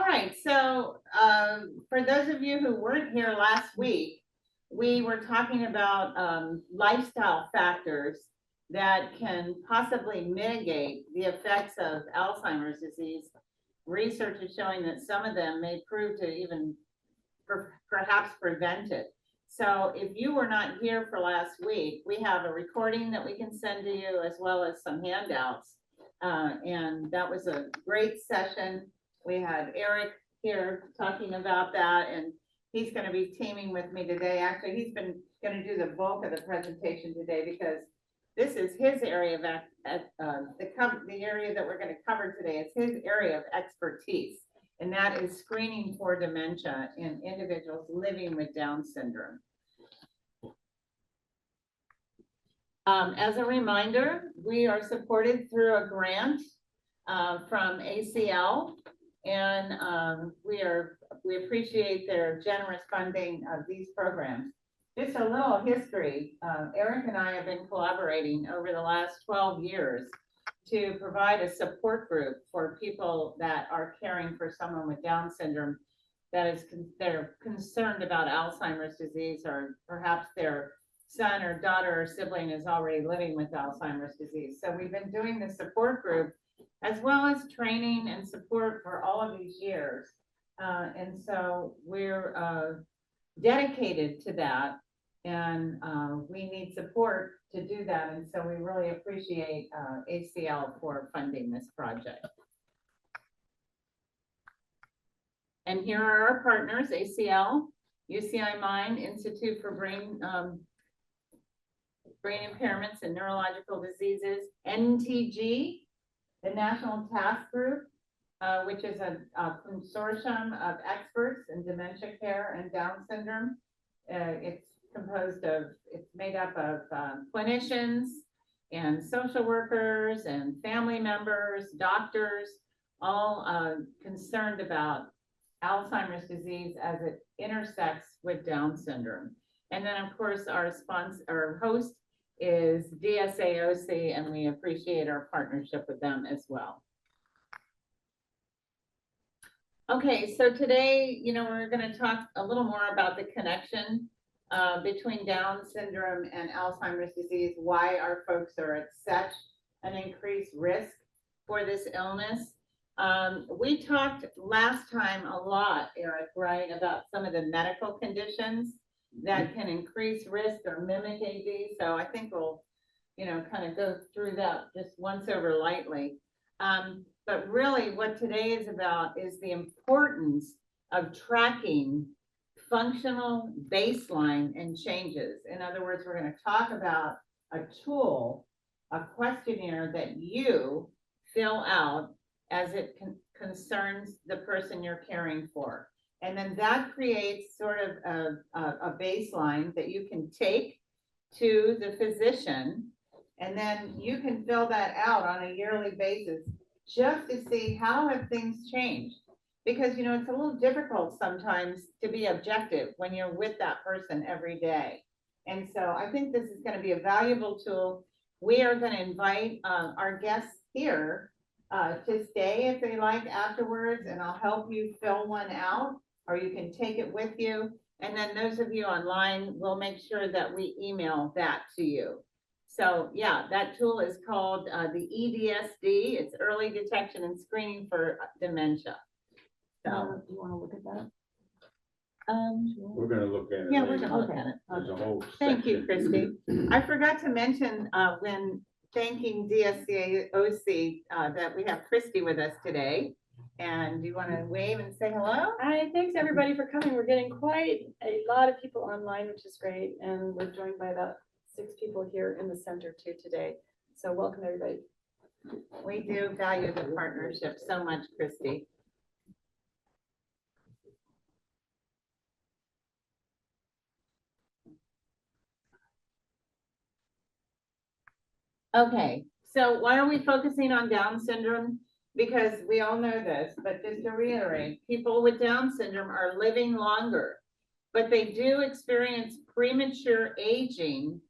right, so for those of you who weren't here last week, we were talking about lifestyle factors that can possibly mitigate the effects of Alzheimer's disease. Research is showing that some of them may prove to even perhaps prevent it. So if you were not here for last week, we have a recording that we can send to you as well as some handouts. And that was a great session. We had Eric here talking about that, and he's going to be teaming with me today. Actually, he's been going to do the bulk of the presentation today because this is his area of the area that we're going to cover today is his area of expertise, and that is screening for dementia in individuals living with Down syndrome. As a reminder, we are supported through a grant from ACL, and we appreciate their generous funding of these programs. Just a little history. Eric and I have been collaborating over the last 12 years to provide a support group for people that are caring for someone with Down syndrome they're concerned about Alzheimer's disease, or perhaps their son or daughter or sibling is already living with Alzheimer's disease. So we've been doing the support group as well as training and support for all of these years. And so we're dedicated to that, and we need support to do that. And so we really appreciate ACL for funding this project. And here are our partners: ACL, UCI MIND, Institute for Brain Impairments and Neurological Diseases, NTG, the National Task Group, which is a consortium of experts in dementia care and Down syndrome. It's made up of clinicians and social workers and family members, doctors, all concerned about Alzheimer's disease as it intersects with Down syndrome. And then, of course, our host is DSAOC, and we appreciate our partnership with them as well. Okay, so today, we're going to talk a little more about the connection between Down syndrome and Alzheimer's disease, why our folks are at such an increased risk for this illness. We talked last time a lot, Eric, right, about some of the medical conditions that can increase risk or mimic AD. So I think we'll, kind of go through that just once over lightly. But really what today is about is the importance of tracking functional baseline and changes. In other words, we're going to talk about a tool, a questionnaire that you fill out as it concerns the person you're caring for. And then that creates sort of a baseline that you can take to the physician, and then you can fill that out on a yearly basis just to see how have things changed. Because, it's a little difficult sometimes to be objective when you're with that person every day. And so I think this is going to be a valuable tool. We are going to invite our guests here to stay if they like afterwards, and I'll help you fill one out, or you can take it with you. And then those of you online, we'll make sure that we email that to you. So yeah, that tool is called the EDSD. It's Early Detection and Screening for Dementia. So you want to look at that? We're going to look at it. Yeah, we're going to look at it. There's a whole Thank you, section. Christy. I forgot to mention when thanking DSCAOC that we have Christy with us today. And do you want to wave and say hello? Hi, thanks everybody for coming. We're getting quite a lot of people online, which is great. And we're joined by about 6 people here in the center too today. So welcome everybody. We do value the partnership so much, Christy. Okay, so why are we focusing on Down syndrome? Because we all know this, but just to reiterate, people with Down syndrome are living longer, but they do experience premature aging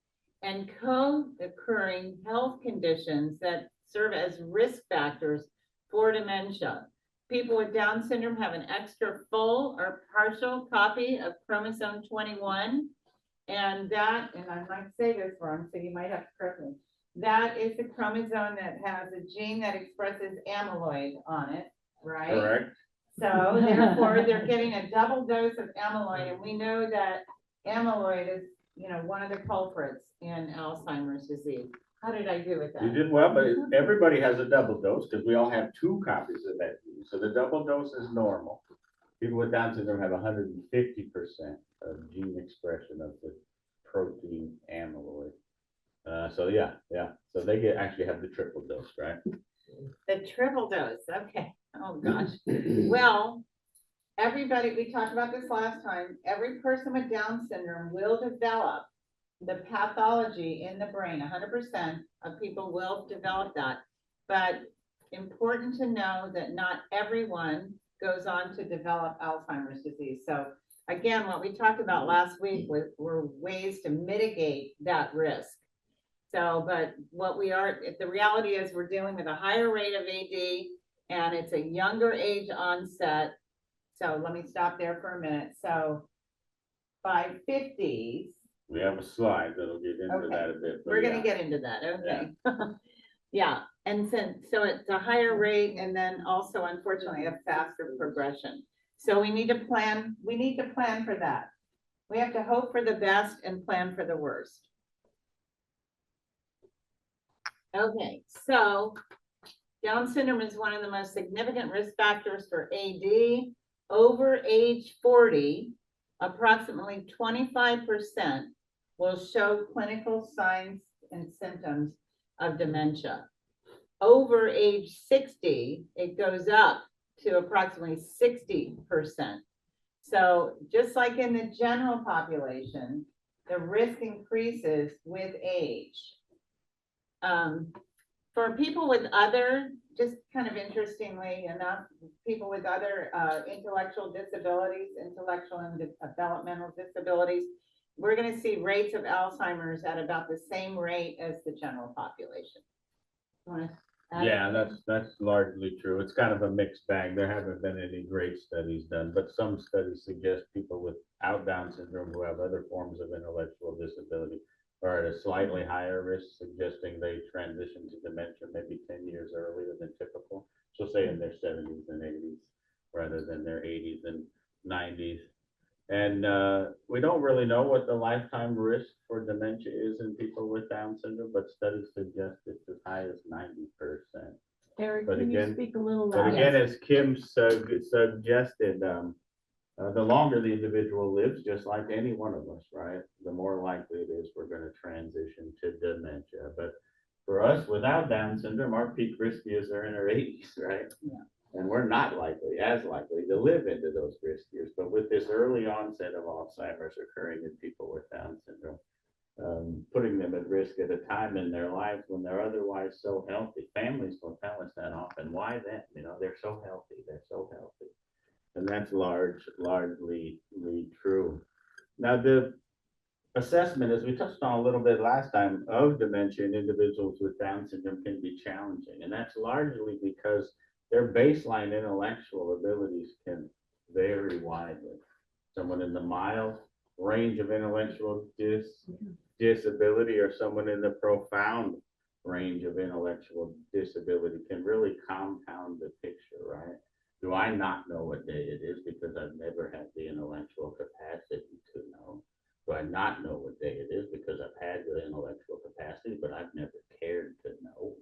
and co-occurring health conditions that serve as risk factors for dementia. people with Down syndrome have an extra full or partial copy of chromosome 21. And that, and I might say this wrong, so you might have to correct me. That is the chromosome that has a gene that expresses amyloid on it, right? Correct. So therefore, they're getting a double dose of amyloid, and we know that amyloid is, you know, one of the culprits in Alzheimer's disease. How did I do with You that? did well, but everybody has a double dose because we all have 2 copies of that gene. So the double dose is normal. People with Down syndrome have 150% of gene expression of the protein amyloid. So yeah. So they actually have the triple dose, right? The triple dose, okay. Oh, gosh. Well, everybody, we talked about this last time, every person with Down syndrome will develop the pathology in the brain. 100% of people will develop that. But important to know that not everyone goes on to develop Alzheimer's disease. So again, what we talked about last week were ways to mitigate that risk. So, but what we are, the reality is we're dealing with a higher rate of AD and it's a younger age onset. So let me stop there for a minute. So by 50s, We have a slide that'll get into Okay. that a bit. but we're yeah. gonna get into that, okay. Yeah, and so it's a higher rate and then also unfortunately a faster progression. So we need to plan for that. We have to hope for the best and plan for the worst. Okay, so Down syndrome is one of the most significant risk factors for AD. Over age 40, approximately 25% will show clinical signs and symptoms of dementia. Over age 60, it goes up to approximately 60%. So just like in the general population, the risk increases with age. For people with other, just kind of interestingly enough, people with other intellectual disabilities, intellectual and developmental disabilities, we're going to see rates of Alzheimer's at about the same rate as the general population. Yeah, that's largely true. It's kind of a mixed bag. There haven't been any great studies done, but some studies suggest people without Down syndrome who have other forms of intellectual disability are at a slightly higher risk, suggesting they transition to dementia maybe 10 years earlier than typical. So say in their 70s and 80s rather than their 80s and 90s. And we don't really know what the lifetime risk for dementia is in people with Down syndrome, but studies suggest it's as high as 90%. Eric, But can you again- speak a little But louder? again, as Kim suggested, the longer the individual lives, just like any one of us, right? The more likely it is we're going to transition to dementia. But for us without Down syndrome, our peak risk years are in our 80s, right? Yeah. And we're not as likely to live into those risk years. But with this early onset of Alzheimer's occurring in people with Down syndrome, putting them at risk at a time in their lives when they're otherwise so healthy. Families will tell us that often. Why then? You know, they're so healthy. And that's largely true. Now, the assessment, as we touched on a little bit last time, of dementia in individuals with Down syndrome can be challenging. And that's largely because their baseline intellectual abilities can vary widely. Someone in the mild range of intellectual disability or someone in the profound range of intellectual disability can really compound the picture, right? Do I not know what day it is because I've never had the intellectual capacity to know? Do I not know what day it is because I've had the intellectual capacity, but I've never cared to know,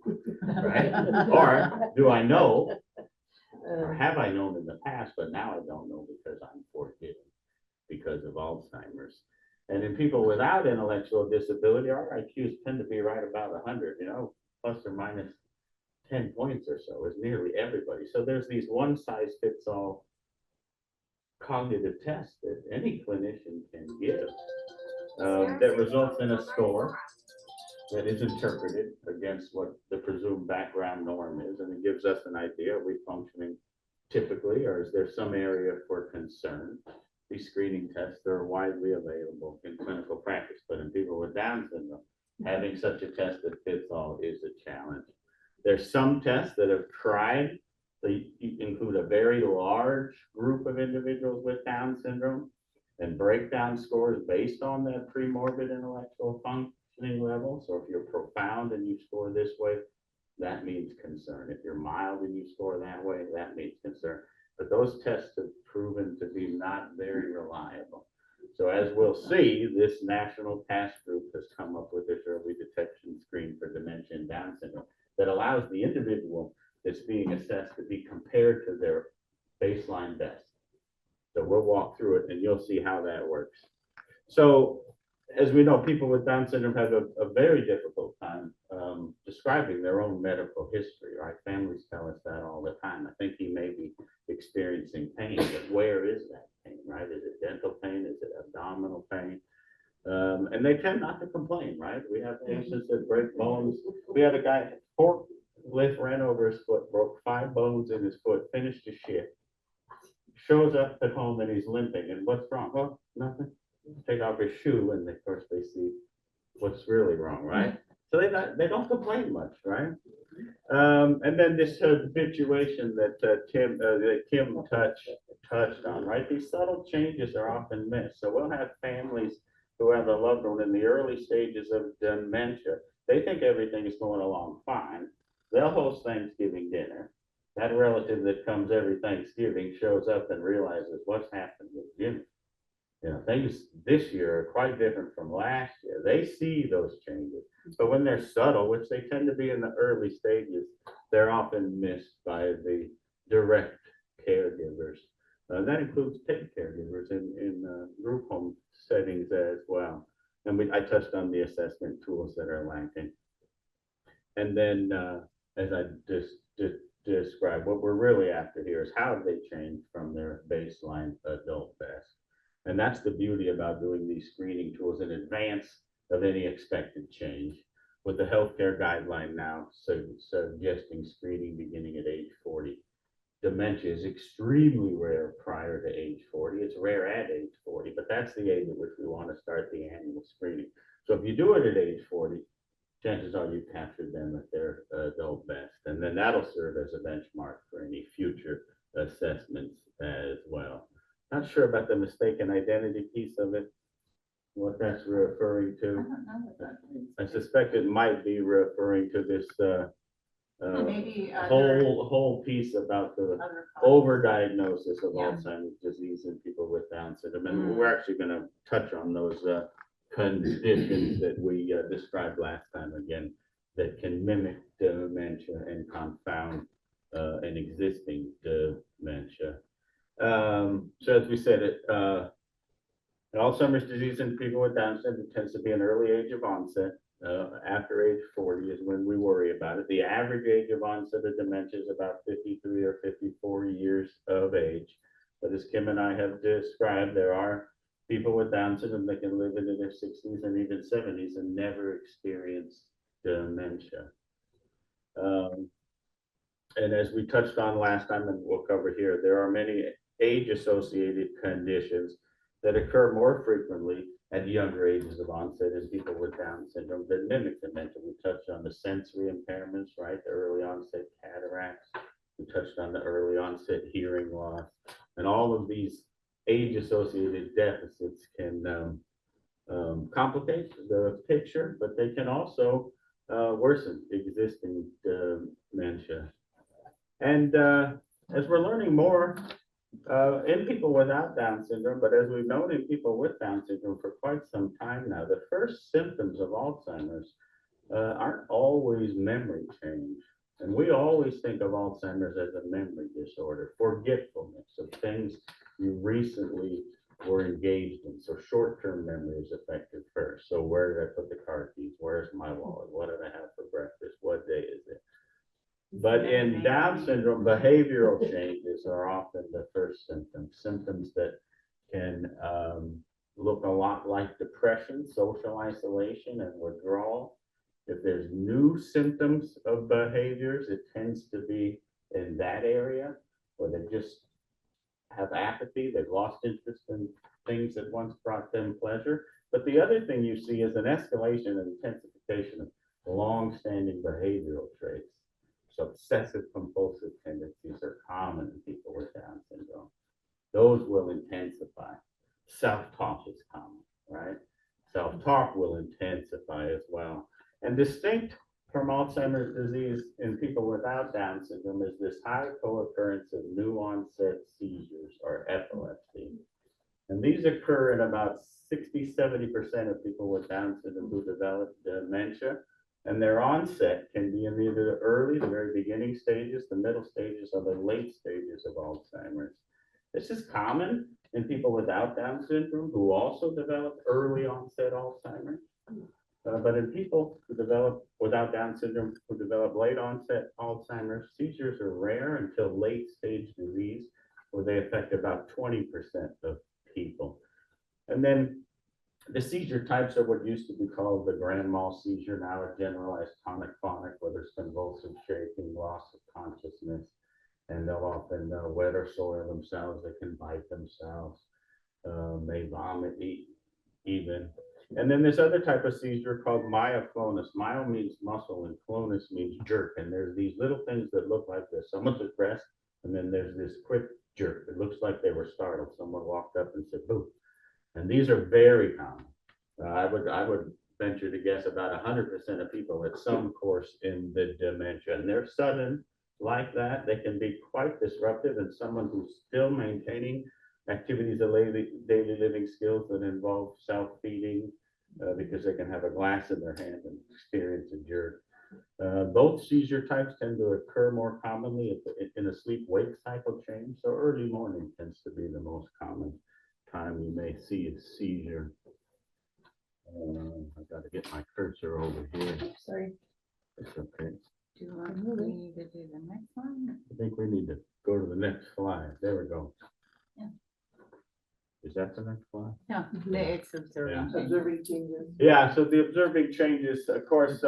right? Or do I know, or have I known in the past, but now I don't know because I'm forgetting because of Alzheimer's. And in people without intellectual disability, our IQs tend to be right about 100, you know, plus or minus 10 points or so is nearly everybody. So there's these one size fits all cognitive tests that any clinician can give that results in a score that is interpreted against what the presumed background norm is. And it gives us an idea, are we functioning typically, or is there some area for concern? These screening tests are widely available in clinical practice, but in people with Down syndrome, having such a test that fits all is a challenge. There's some tests that have tried They include a very large group of individuals with Down syndrome and breakdown scores based on that premorbid intellectual functioning level. So if you're profound and you score this way, that means concern. If you're mild and you score that way, that means concern. But those tests have proven to be not very reliable. So as we'll see, this national task group has come up with this early detection screen for dementia and Down syndrome that allows the individual that's being assessed to be compared to their baseline best. So we'll walk through it and you'll see how that works. So as we know, people with Down syndrome have a very difficult time describing their own medical history, right? Families tell us that all the time. I think he may be experiencing pain, but where is that pain, right? Is it dental pain? Is it abdominal pain? And they tend not to complain, right? We have patients that break bones. We had a guy, forklift ran over his foot, broke 5 bones in his foot, finished his shift, shows up at home and he's limping. And what's wrong? Well, nothing. Take off his shoe and of course they see what's really wrong, right? So they don't complain much, right? And then this habituation that Kim touched on, right? These subtle changes are often missed. So we'll have families who have a loved one in the early stages of dementia. They think everything is going along fine. They'll host Thanksgiving dinner. That relative that comes every Thanksgiving shows up and realizes what's happened with Jimmy. You know, things this year are quite different from last year. They see those changes, but when they're subtle, which they tend to be in the early stages, they're often missed by the direct caregivers. That includes paid caregivers in group home settings as well. And I touched on the assessment tools that are lacking. And then, as I just described, what we're really after here is how have they changed from their baseline adult best. And that's the beauty about doing these screening tools in advance of any expected change. With the healthcare guideline now suggesting screening beginning at age 40. Dementia is extremely rare prior to age 40. It's rare at age 40, but that's the age at which we want to start the annual screening. So if you do it at age 40, chances are you've captured them at their adult best. And then that'll serve as a benchmark for any future assessments as well. Not sure about the mistaken identity piece of it, what that's referring I to. don't know what that is. I suspect it might be referring to this Maybe whole piece about the other causes. overdiagnosis of Yeah. Alzheimer's disease in people with Down syndrome. And we're actually going to touch on those conditions that we described last time again that can mimic dementia and confound an existing dementia. So as we said, Alzheimer's disease in people with Down syndrome tends to be an early age of onset. After age 40 is when we worry about it. The average age of onset of dementia is about 53 or 54 years of age. But as Kim and I have described, there are people with Down syndrome that can live into their 60s and even 70s and never experience dementia. And as we touched on last time, and we'll cover here, there are many age-associated conditions that occur more frequently at younger ages of onset in people with Down syndrome that mimic dementia. We touched on the sensory impairments, right? The early onset cataracts. We touched on the early onset hearing loss. And all of these age-associated deficits can complicate the picture, but they can also worsen existing dementia. And as we're learning more in people without Down syndrome, but as we've known in people with Down syndrome for quite some time now, the first symptoms of Alzheimer's aren't always memory change. And we always think of Alzheimer's as a memory disorder, forgetfulness of things you recently were engaged in. So short-term memory is affected first. So where did I put the car keys? Where's my wallet? What did I have for breakfast? What day is it? But in Down syndrome, behavioral changes are often the first symptoms that can look a lot like depression, social isolation, and withdrawal. If there's new symptoms of behaviors, it tends to be in that area where they just have apathy, they've lost interest in things that once brought them pleasure. But the other thing you see is an escalation and intensification of long-standing behavioral traits. So obsessive compulsive tendencies are common in people with Down syndrome. Those will intensify. Self-talk is common, right? Self-talk will intensify as well. And distinct from Alzheimer's disease in people without Down syndrome is this high co-occurrence of new onset seizures or epilepsy. And these occur in about 60–70% of people with Down syndrome who develop dementia. And their onset can be in either the early, the very beginning stages, the middle stages, or the late stages of Alzheimer's. This is common in people without Down syndrome who also develop early onset Alzheimer's. But in people who develop without Down syndrome, who develop late onset Alzheimer's, seizures are rare until late stage disease, where they affect about 20% of people. And then the seizure types are what used to be called the grand mal seizure, now a generalized tonic-clonic, where there's convulsive shaking, loss of consciousness, and they'll often wet or soil themselves. They can bite themselves, may vomit even. And then this other type of seizure called myoclonus. Myo means muscle and clonus means jerk. And there's these little things that look like this. Someone's at rest, and then there's this quick jerk. It looks like they were startled. Someone walked up and said, "Boo." And these are very common. I would venture to guess about 100% of people at some course in the dementia. And they're sudden like that. They can be quite disruptive, and someone who's still maintaining activities of daily living skills that involve self-feeding, because they can have a glass in their hand and experience a jerk. Both seizure types tend to occur more commonly in a sleep-wake cycle change. So early morning tends to be the most common time you may see a seizure. I've got to get my cursor over here. Sorry. It's okay. Do you want me to do the next one? I think we need to go to the next slide. There we go. Yeah. Is that the next slide? No, it's observing. Yeah. Observing changes. Yeah, so the observing changes, of course,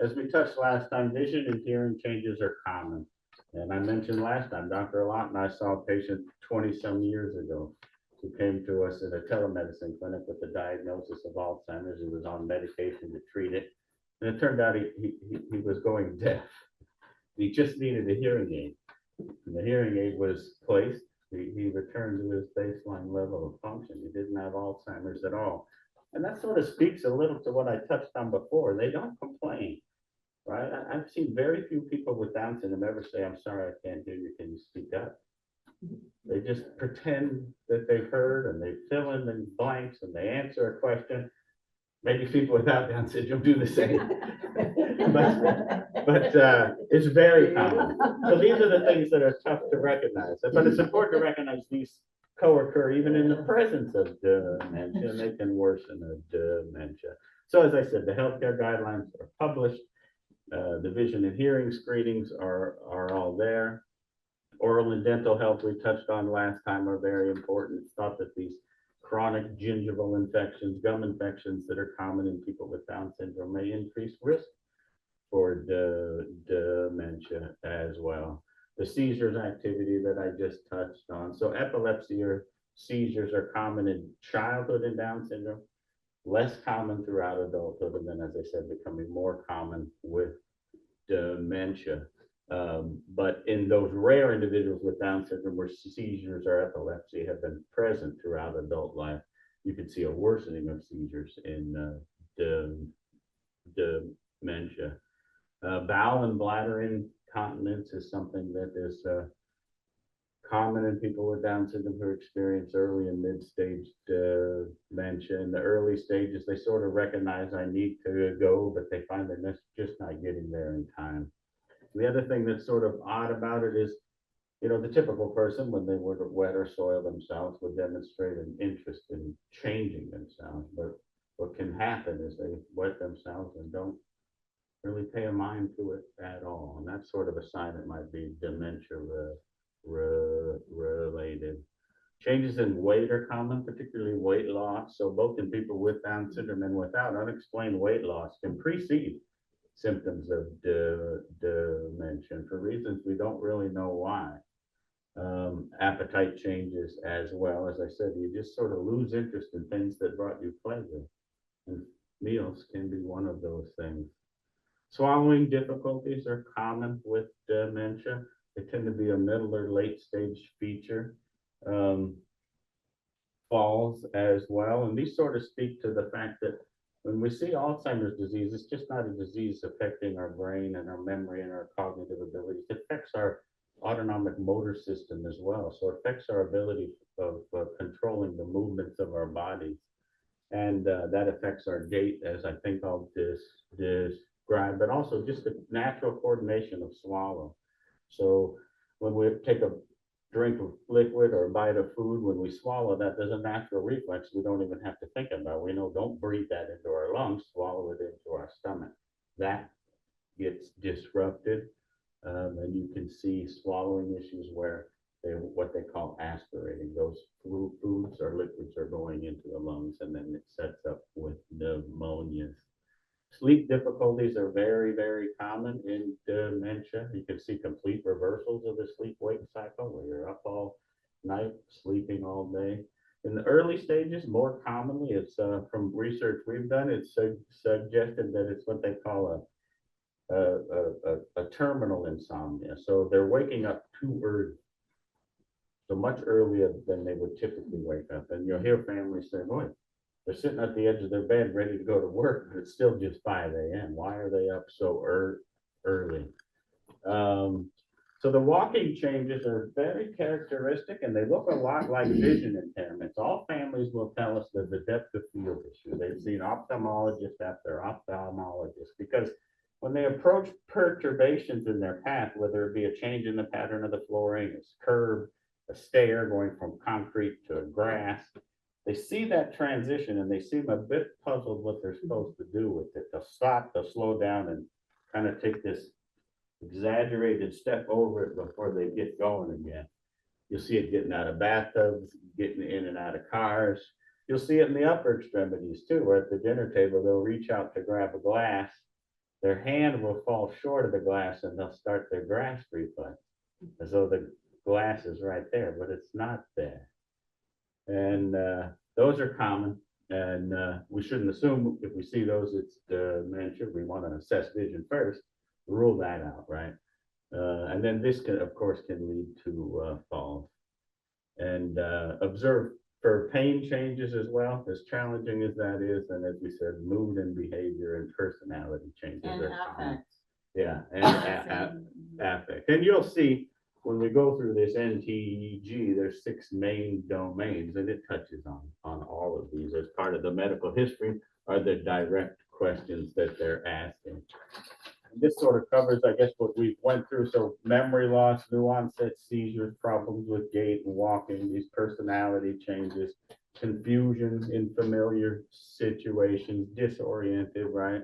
as we touched last time, vision and hearing changes are common. And I mentioned last time, Dr. Lott and I saw a patient 20-some years ago who came to us in a telemedicine clinic with the diagnosis of Alzheimer's. He was on medication to treat it. And it turned out he was going deaf. He just needed a hearing aid. And the hearing aid was placed. He returned to his baseline level of function. He didn't have Alzheimer's at all. And that sort of speaks a little to what I touched on before. They don't complain, right? I've seen very few people with Down syndrome ever say, "I'm sorry, I can't hear you. Can you speak up?" They just pretend that they've heard, and they fill in the blanks, and they answer a question. Maybe people without Down syndrome do the same. but it's very common. So these are the things that are tough to recognize. But it's important to recognize these co-occur even in the presence of dementia, and they can worsen a dementia. So as I said, the healthcare guidelines are published. The vision and hearing screenings are all there. Oral and dental health we touched on last time are very important. It's thought that these chronic gingival infections, gum infections that are common in people with Down syndrome may increase risk for dementia as well. The seizures activity that I just touched on. So epilepsy or seizures are common in childhood in Down syndrome, less common throughout adulthood, and then, as I said, becoming more common with dementia. But in those rare individuals with Down syndrome where seizures or epilepsy have been present throughout adult life, you can see a worsening of seizures in dementia. Bowel and bladder incontinence is something that is common in people with Down syndrome who experience early and mid-stage dementia. In the early stages, they sort of recognize I need to go, but they find they're just not getting there in time. The other thing that's sort of odd about it is, the typical person, when they were to wet or soil themselves, would demonstrate an interest in changing themselves. But what can happen is they wet themselves and don't really pay a mind to it at all. And that's sort of a sign it might be dementia related. Changes in weight are common, particularly weight loss. So both in people with Down syndrome and without, unexplained weight loss can precede symptoms of dementia for reasons we don't really know why. Appetite changes as well. As I said, you just sort of lose interest in things that brought you pleasure, and meals can be one of those things. Swallowing difficulties are common with dementia. They tend to be a middle or late stage feature. Um, Falls as well, and these sort of speak to the fact that when we see Alzheimer's disease, it's just not a disease affecting our brain and our memory and our cognitive abilities. It affects our autonomic motor system as well. So it affects our ability of controlling the movements of our bodies. And that affects our gait, as I think I'll describe, but also just the natural coordination of swallow. So when we take a drink of liquid or a bite of food, when we swallow that, there's a natural reflex we don't even have to think about. We know don't breathe that into our lungs, swallow it into our stomach. That gets disrupted, and you can see swallowing issues where what they call aspirating. Those foods or liquids are going into the lungs, and then it sets up with pneumonias. Sleep difficulties are very, very common in dementia. You can see complete reversals of the sleep-wake cycle where you're up all night, sleeping all day. In the early stages, more commonly, it's from research we've done, it's suggested that it's what they call a terminal insomnia. So they're waking up too early, so much earlier than they would typically wake up. And you'll hear families say, boy, they're sitting at the edge of their bed ready to go to work, but it's still just 5 a.m. Why are they up so early? So the walking changes are very characteristic, and they look a lot like vision impairments. All families will tell us there's a depth of field issue. They've seen ophthalmologist after ophthalmologist, because when they approach perturbations in their path, whether it be a change in the pattern of the flooring, a curve, a stair going from concrete to grass, they see that transition and they seem a bit puzzled what they're supposed to do with it. They'll stop, they'll slow down and kind of take this exaggerated step over it before they get going again. You'll see it getting out of bathtubs, getting in and out of cars. You'll see it in the upper extremities too, where at the dinner table, they'll reach out to grab a glass. Their hand will fall short of the glass and they'll start their grasp reflex as though the glass is right there, but it's not there. And those are common, and we shouldn't assume if we see those it's dementia. We want to assess vision first, rule that out, right? And then this can, of course, can lead to falls. And observe for pain changes as well, as challenging as that is, and as we said, mood and behavior and personality changes And are common. affect. Yeah, and affect. And you'll see when we go through this NTEG, there's 6 main domains, and it touches on all of these as part of the medical history are the direct questions that they're asking. And this sort of covers, I guess, what we went through. So memory loss, new onset seizures, problems with gait and walking, these personality changes, confusion in familiar situations, disoriented, right?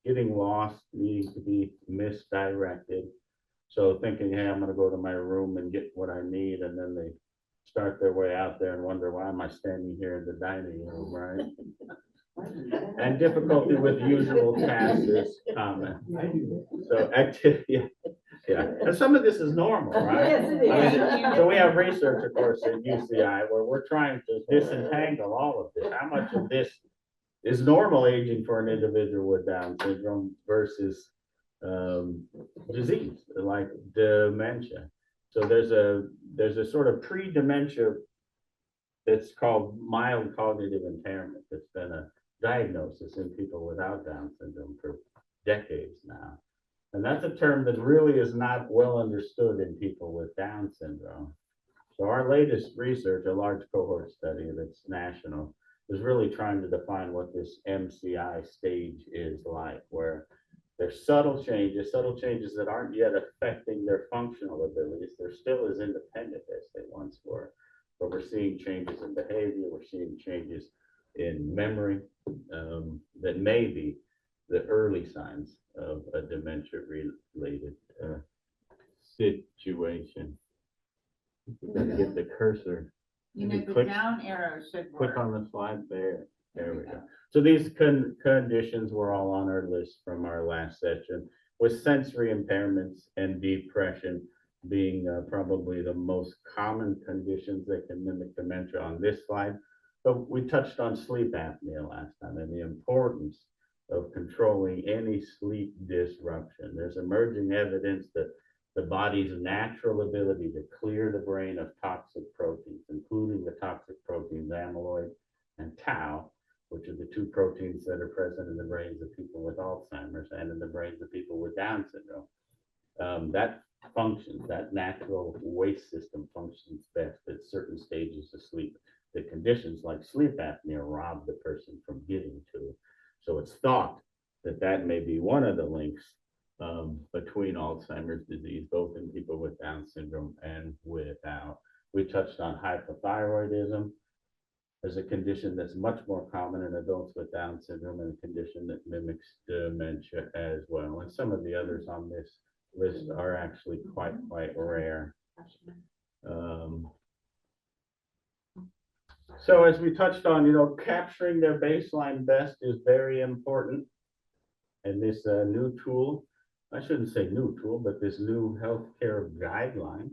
Getting lost, needing to be misdirected. So thinking, hey, I'm going to go to my room and get what I need. And then they start their way out there and wonder, why am I standing here in the dining room, right? And difficulty with usual tasks is common. So activity, yeah. And some of this is normal, right? Yes, it is. I mean, so we have research, of course, at UCI where we're trying to disentangle all of this. How much of this is normal aging for an individual with Down syndrome versus disease like dementia. So there's a sort of pre-dementia that's called mild cognitive impairment. That's been a diagnosis in people without Down syndrome for decades now. And that's a term that really is not well understood in people with Down syndrome. So our latest research, a large cohort study that's national, is really trying to define what this MCI stage is like, where there's subtle changes that aren't yet affecting their functional abilities. They're still as independent as they once were, but we're seeing changes in behavior. We're seeing changes in memory that may be the early signs of a dementia-related situation. You gotta get the cursor. You know, the Click- down arrow should Click work. on the slide there. There we go. So these conditions were all on our list from our last session, with sensory impairments and depression being probably the most common conditions that can mimic dementia on this slide. But we touched on sleep apnea last time and the importance of controlling any sleep disruption. There's emerging evidence that the body's natural ability to clear the brain of toxic proteins, including the toxic proteins amyloid and tau, which are the two proteins that are present in the brains of people with Alzheimer's and in the brains of people with Down syndrome. That functions, that natural waste system functions best at certain stages of sleep. The conditions like sleep apnea rob the person from getting to it. So it's thought that that may be one of the links between Alzheimer's disease, both in people with Down syndrome and without. We touched on hypothyroidism as a condition that's much more common in adults with Down syndrome, and a condition that mimics dementia as well. And some of the others on this list are actually quite rare. So as we touched on, capturing their baseline best is very important. And this new tool, I shouldn't say new tool, but this new healthcare guideline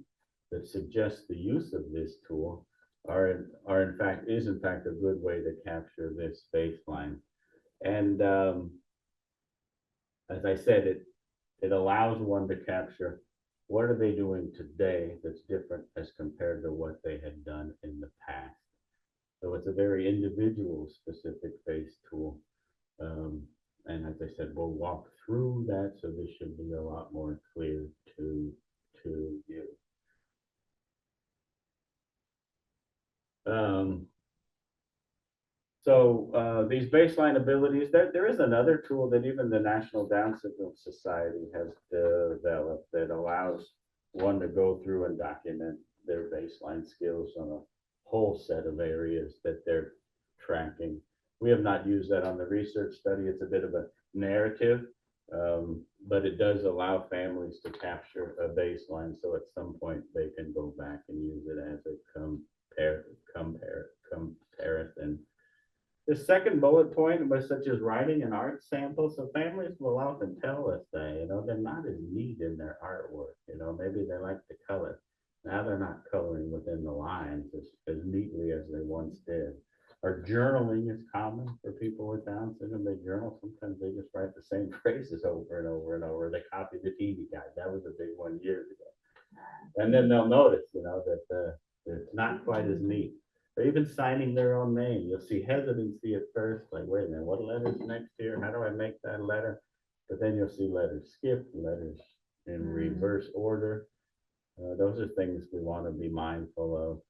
that suggests the use of this tool is in fact a good way to capture this baseline. And as I said, it allows one to capture what are they doing today that's different as compared to what they had done in the past. So it's a very individual specific based tool. And as I said, we'll walk through that, so this should be a lot more clear to you. These baseline abilities, there is another tool that even the National Down Syndrome Society has developed that allows one to go through and document their baseline skills on a whole set of areas that they're tracking. We have not used that on the research study. It's a bit of a narrative, but it does allow families to capture a baseline, so at some point they can go back and use it as a comparison. The second bullet point was such as writing and art samples. So families will often tell us that, they're not as neat in their artwork. Maybe they like to color. Now they're not coloring within the lines as neatly as they once did. Or journaling is common for people with Down syndrome. They journal. Sometimes they just write the same phrases over and over and over. They copy the TV guide. That was a big one years ago. And then they'll notice, that it's not quite as neat. Or even signing their own name. You'll see hesitancy at first, like, wait a minute, what letter's next here? How do I make that letter? But then you'll see letters skipped, letters in reverse order. Those are things we want to be mindful of.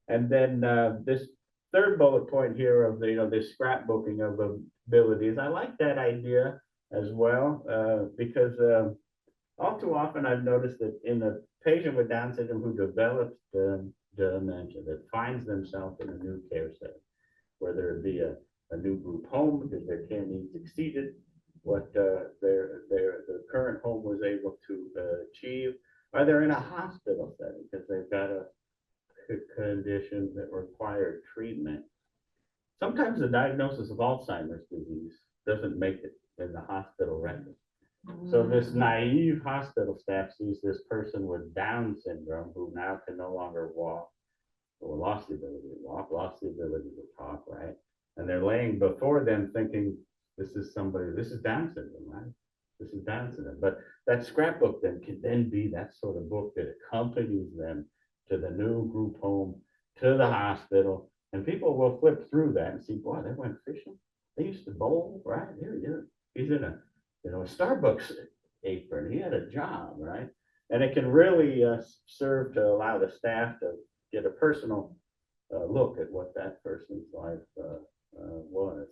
And then this third bullet point here of this scrapbooking of abilities, I like that idea as well, because all too often I've noticed that in a patient with Down syndrome who develops dementia, that finds themselves in a new care setting, whether it be a new group home because their care needs exceeded what the current home was able to achieve, or they're in a hospital setting because they've got a condition that required treatment. Sometimes the diagnosis of Alzheimer's disease doesn't make it in the hospital record. So this naive hospital staff sees this person with Down syndrome who now can no longer walk, or lost the ability to walk, lost the ability to talk, right? And they're laying before them thinking, this is Down syndrome, right? This is Down syndrome. But that scrapbook then can then be that sort of book that accompanies them to the new group home, to the hospital, and people will flip through that and see, boy, they went fishing. They used to bowl, right? Here, he's in a Starbucks apron. He had a job, right? And it can really serve to allow the staff to get a personal look at what that person's life was.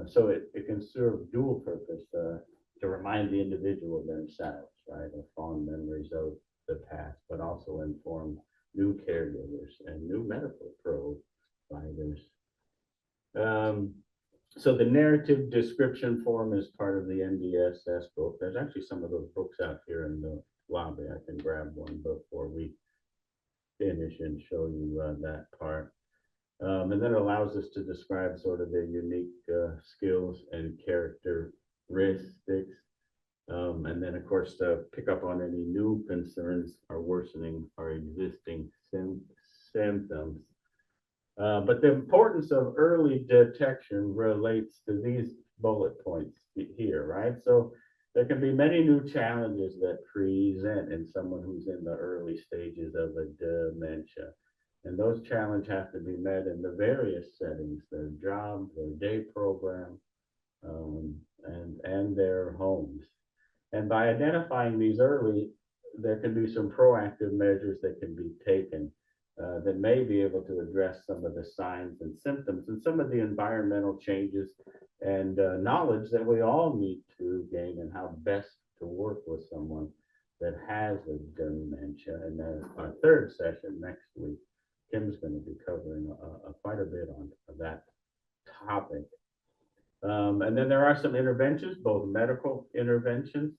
So it can serve dual purpose to remind the individual themselves, right, of fond memories of the past, but also inform new caregivers and new medical providers. So the narrative description form is part of the NDSS book. There's actually some of those books out here in the lobby. I can grab one before we finish and show you that part. And then it allows us to describe sort of their unique skills and characteristics. And then, of course, to pick up on any new concerns or worsening or existing symptoms. But the importance of early detection relates to these bullet points here, right? So there can be many new challenges that present in someone who's in the early stages of a dementia. And those challenges have to be met in the various settings, their job, their day program, and their homes. And by identifying these early, there can be some proactive measures that can be taken that may be able to address some of the signs and symptoms and some of the environmental changes and knowledge that we all need to gain and how best to work with someone that has a dementia. And our third session next week, Kim's going to be covering quite a bit on that topic. And then there are some interventions, both medical interventions.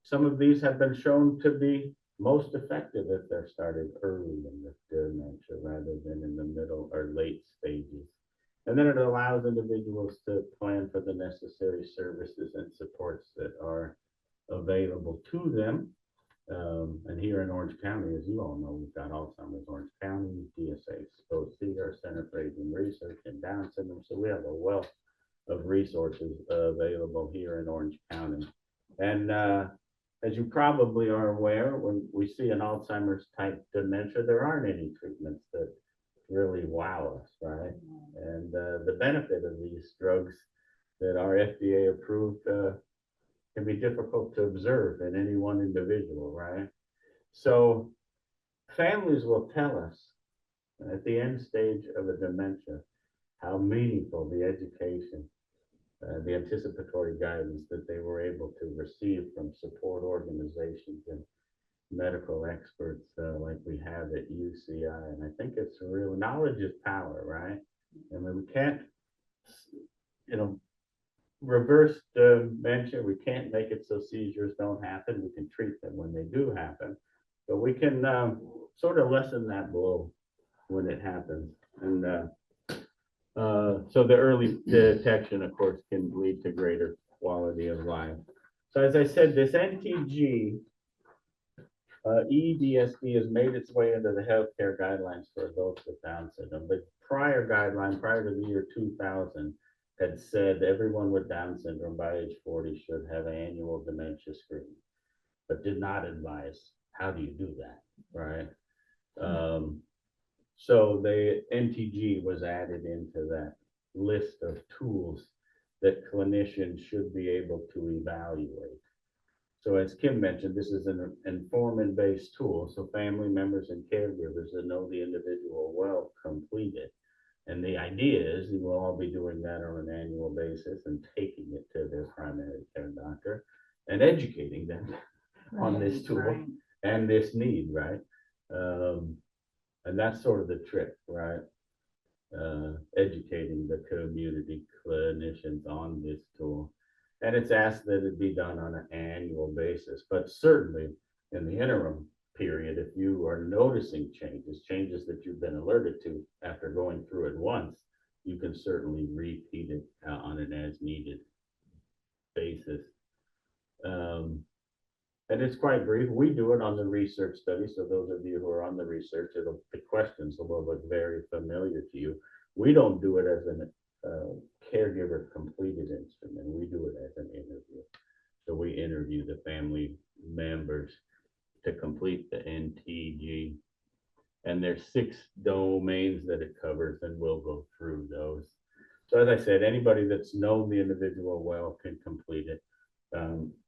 Some of these have been shown to be most effective if they're started early in the dementia rather than in the middle or late stages. And then it allows individuals to plan for the necessary services and supports that are available to them. And here in Orange County, as you all know, we've got Alzheimer's Orange County, DSA, OC, our Center for Aging Research, and Down syndrome. So we have a wealth of resources available here in Orange County. And as you probably are aware, when we see an Alzheimer's type dementia, there aren't any treatments that really wow us, right? And the benefit of these drugs that are FDA approved can be difficult to observe in any one individual, right? So families will tell us at the end stage of a dementia how meaningful the education, the anticipatory guidance that they were able to receive from support organizations and medical experts like we have at UCI. And I think it's real, knowledge is power, right? I mean, we can't, reverse dementia. We can't make it so seizures don't happen. We can treat them when they do happen, but we can sort of lessen that blow when it happens. And so the early detection, of course, can lead to greater quality of life. So as I said, this NTG EDSD has made its way into the healthcare guidelines for adults with Down syndrome. The prior guideline, prior to the year 2000, had said everyone with Down syndrome by age 40 should have annual dementia screening, but did not advise how do you do that, right? So the NTG was added into that list of tools that clinicians should be able to evaluate. So as Kim mentioned, this is an informant-based tool, so family members and caregivers that know the individual well complete it. And the idea is you will all be doing that on an annual basis and taking it to their primary care doctor and educating them on this tool and this need, right? And that's sort of the trick, right? Educating the community clinicians on this tool. And it's asked that it be done on an annual basis, but certainly in the interim period, if you are noticing changes that you've been alerted to after going through it once, you can certainly repeat it on an as needed basis. And it's quite brief. We do it on the research study. So those of you who are on the research, the questions will look very familiar to you. We don't do it as a caregiver completed instrument. We do it as an interview. So we interview the family members to complete the NTG. And there's 6 domains that it covers, and we'll go through those. So as I said, anybody that's known the individual well can complete it.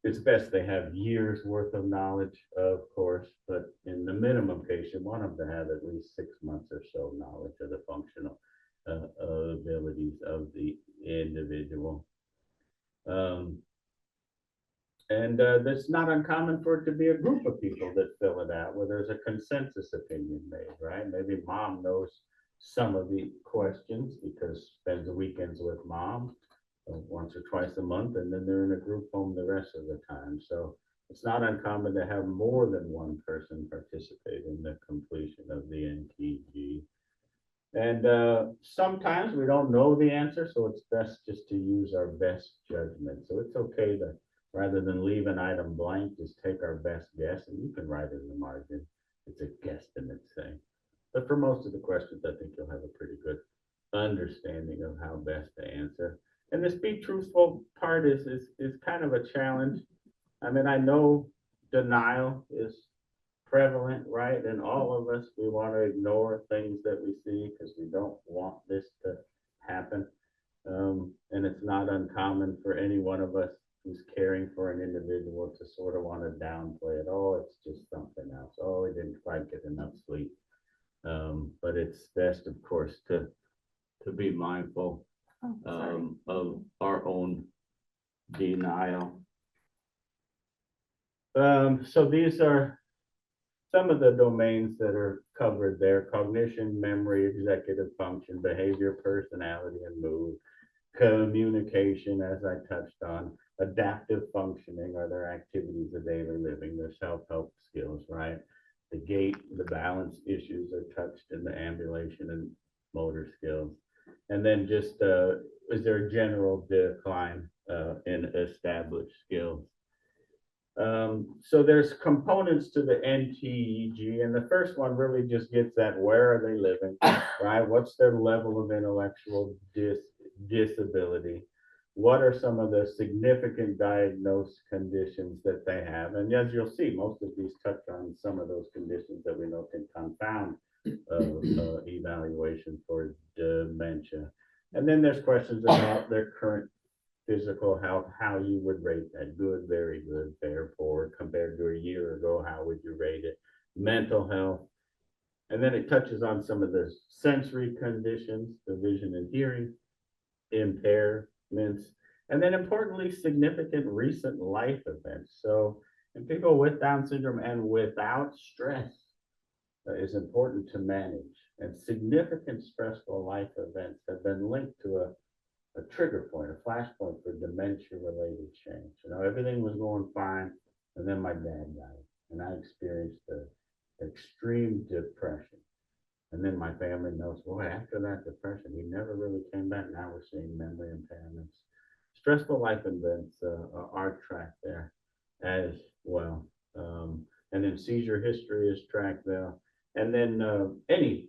It's best they have years worth of knowledge, of course, but in the minimum case, you want them to have at least 6 months or so knowledge of the functional abilities of the individual. And it's not uncommon for it to be a group of people that fill it out where there's a consensus opinion made, right? Maybe mom knows some of the questions because spends the weekends with mom once or twice a month, and then they're in a group home the rest of the time. So it's not uncommon to have more than one person participate in the completion of the NTG. And sometimes we don't know the answer, so it's best just to use our best judgment. So it's okay to, rather than leave an item blank, just take our best guess, and you can write it in the margin. It's a guesstimate thing. But for most of the questions, I think you'll have a pretty good understanding of how best to answer. And this be truthful part is kind of a challenge. I mean, I know denial is prevalent, right? And all of us, we want to ignore things that we see because we don't want this to happen. And it's not uncommon for any one of us who's caring for an individual to sort of want to downplay it. Oh, it's just something else. Oh, he didn't quite get enough sleep. But it's best, of course, to be mindful Oh, sorry. of our own denial. So these are some of the domains that are covered there: cognition, memory, executive function, behavior, personality, and mood, communication, as I touched on, adaptive functioning are their activities of daily living, their self-help skills, right? The gait, the balance issues are touched in the ambulation and motor skills. And then just, is there a general decline in established skills? So there's components to the NTEG, and the first one really just gets at where are they living, right? What's their level of intellectual disability? What are some of the significant diagnosed conditions that they have? And as you'll see, most of these touch on some of those conditions that we know can confound evaluation for dementia. And then there's questions about their current physical health, how you would rate that: good, very good, fair, poor, compared to a year ago, how would you rate it? Mental health. And then it touches on some of the sensory conditions, the vision and hearing impairments, and then importantly, significant recent life events. So in people with Down syndrome and without stress is important to manage. And significant stressful life events have been linked to a trigger point, a flash point for dementia related change. You know, everything was going fine, and then my dad died, and I experienced extreme depression. And then my family knows, boy, after that depression, he never really came back. Now we're seeing memory impairments. Stressful life events are tracked there as well. And then seizure history is tracked there. And then any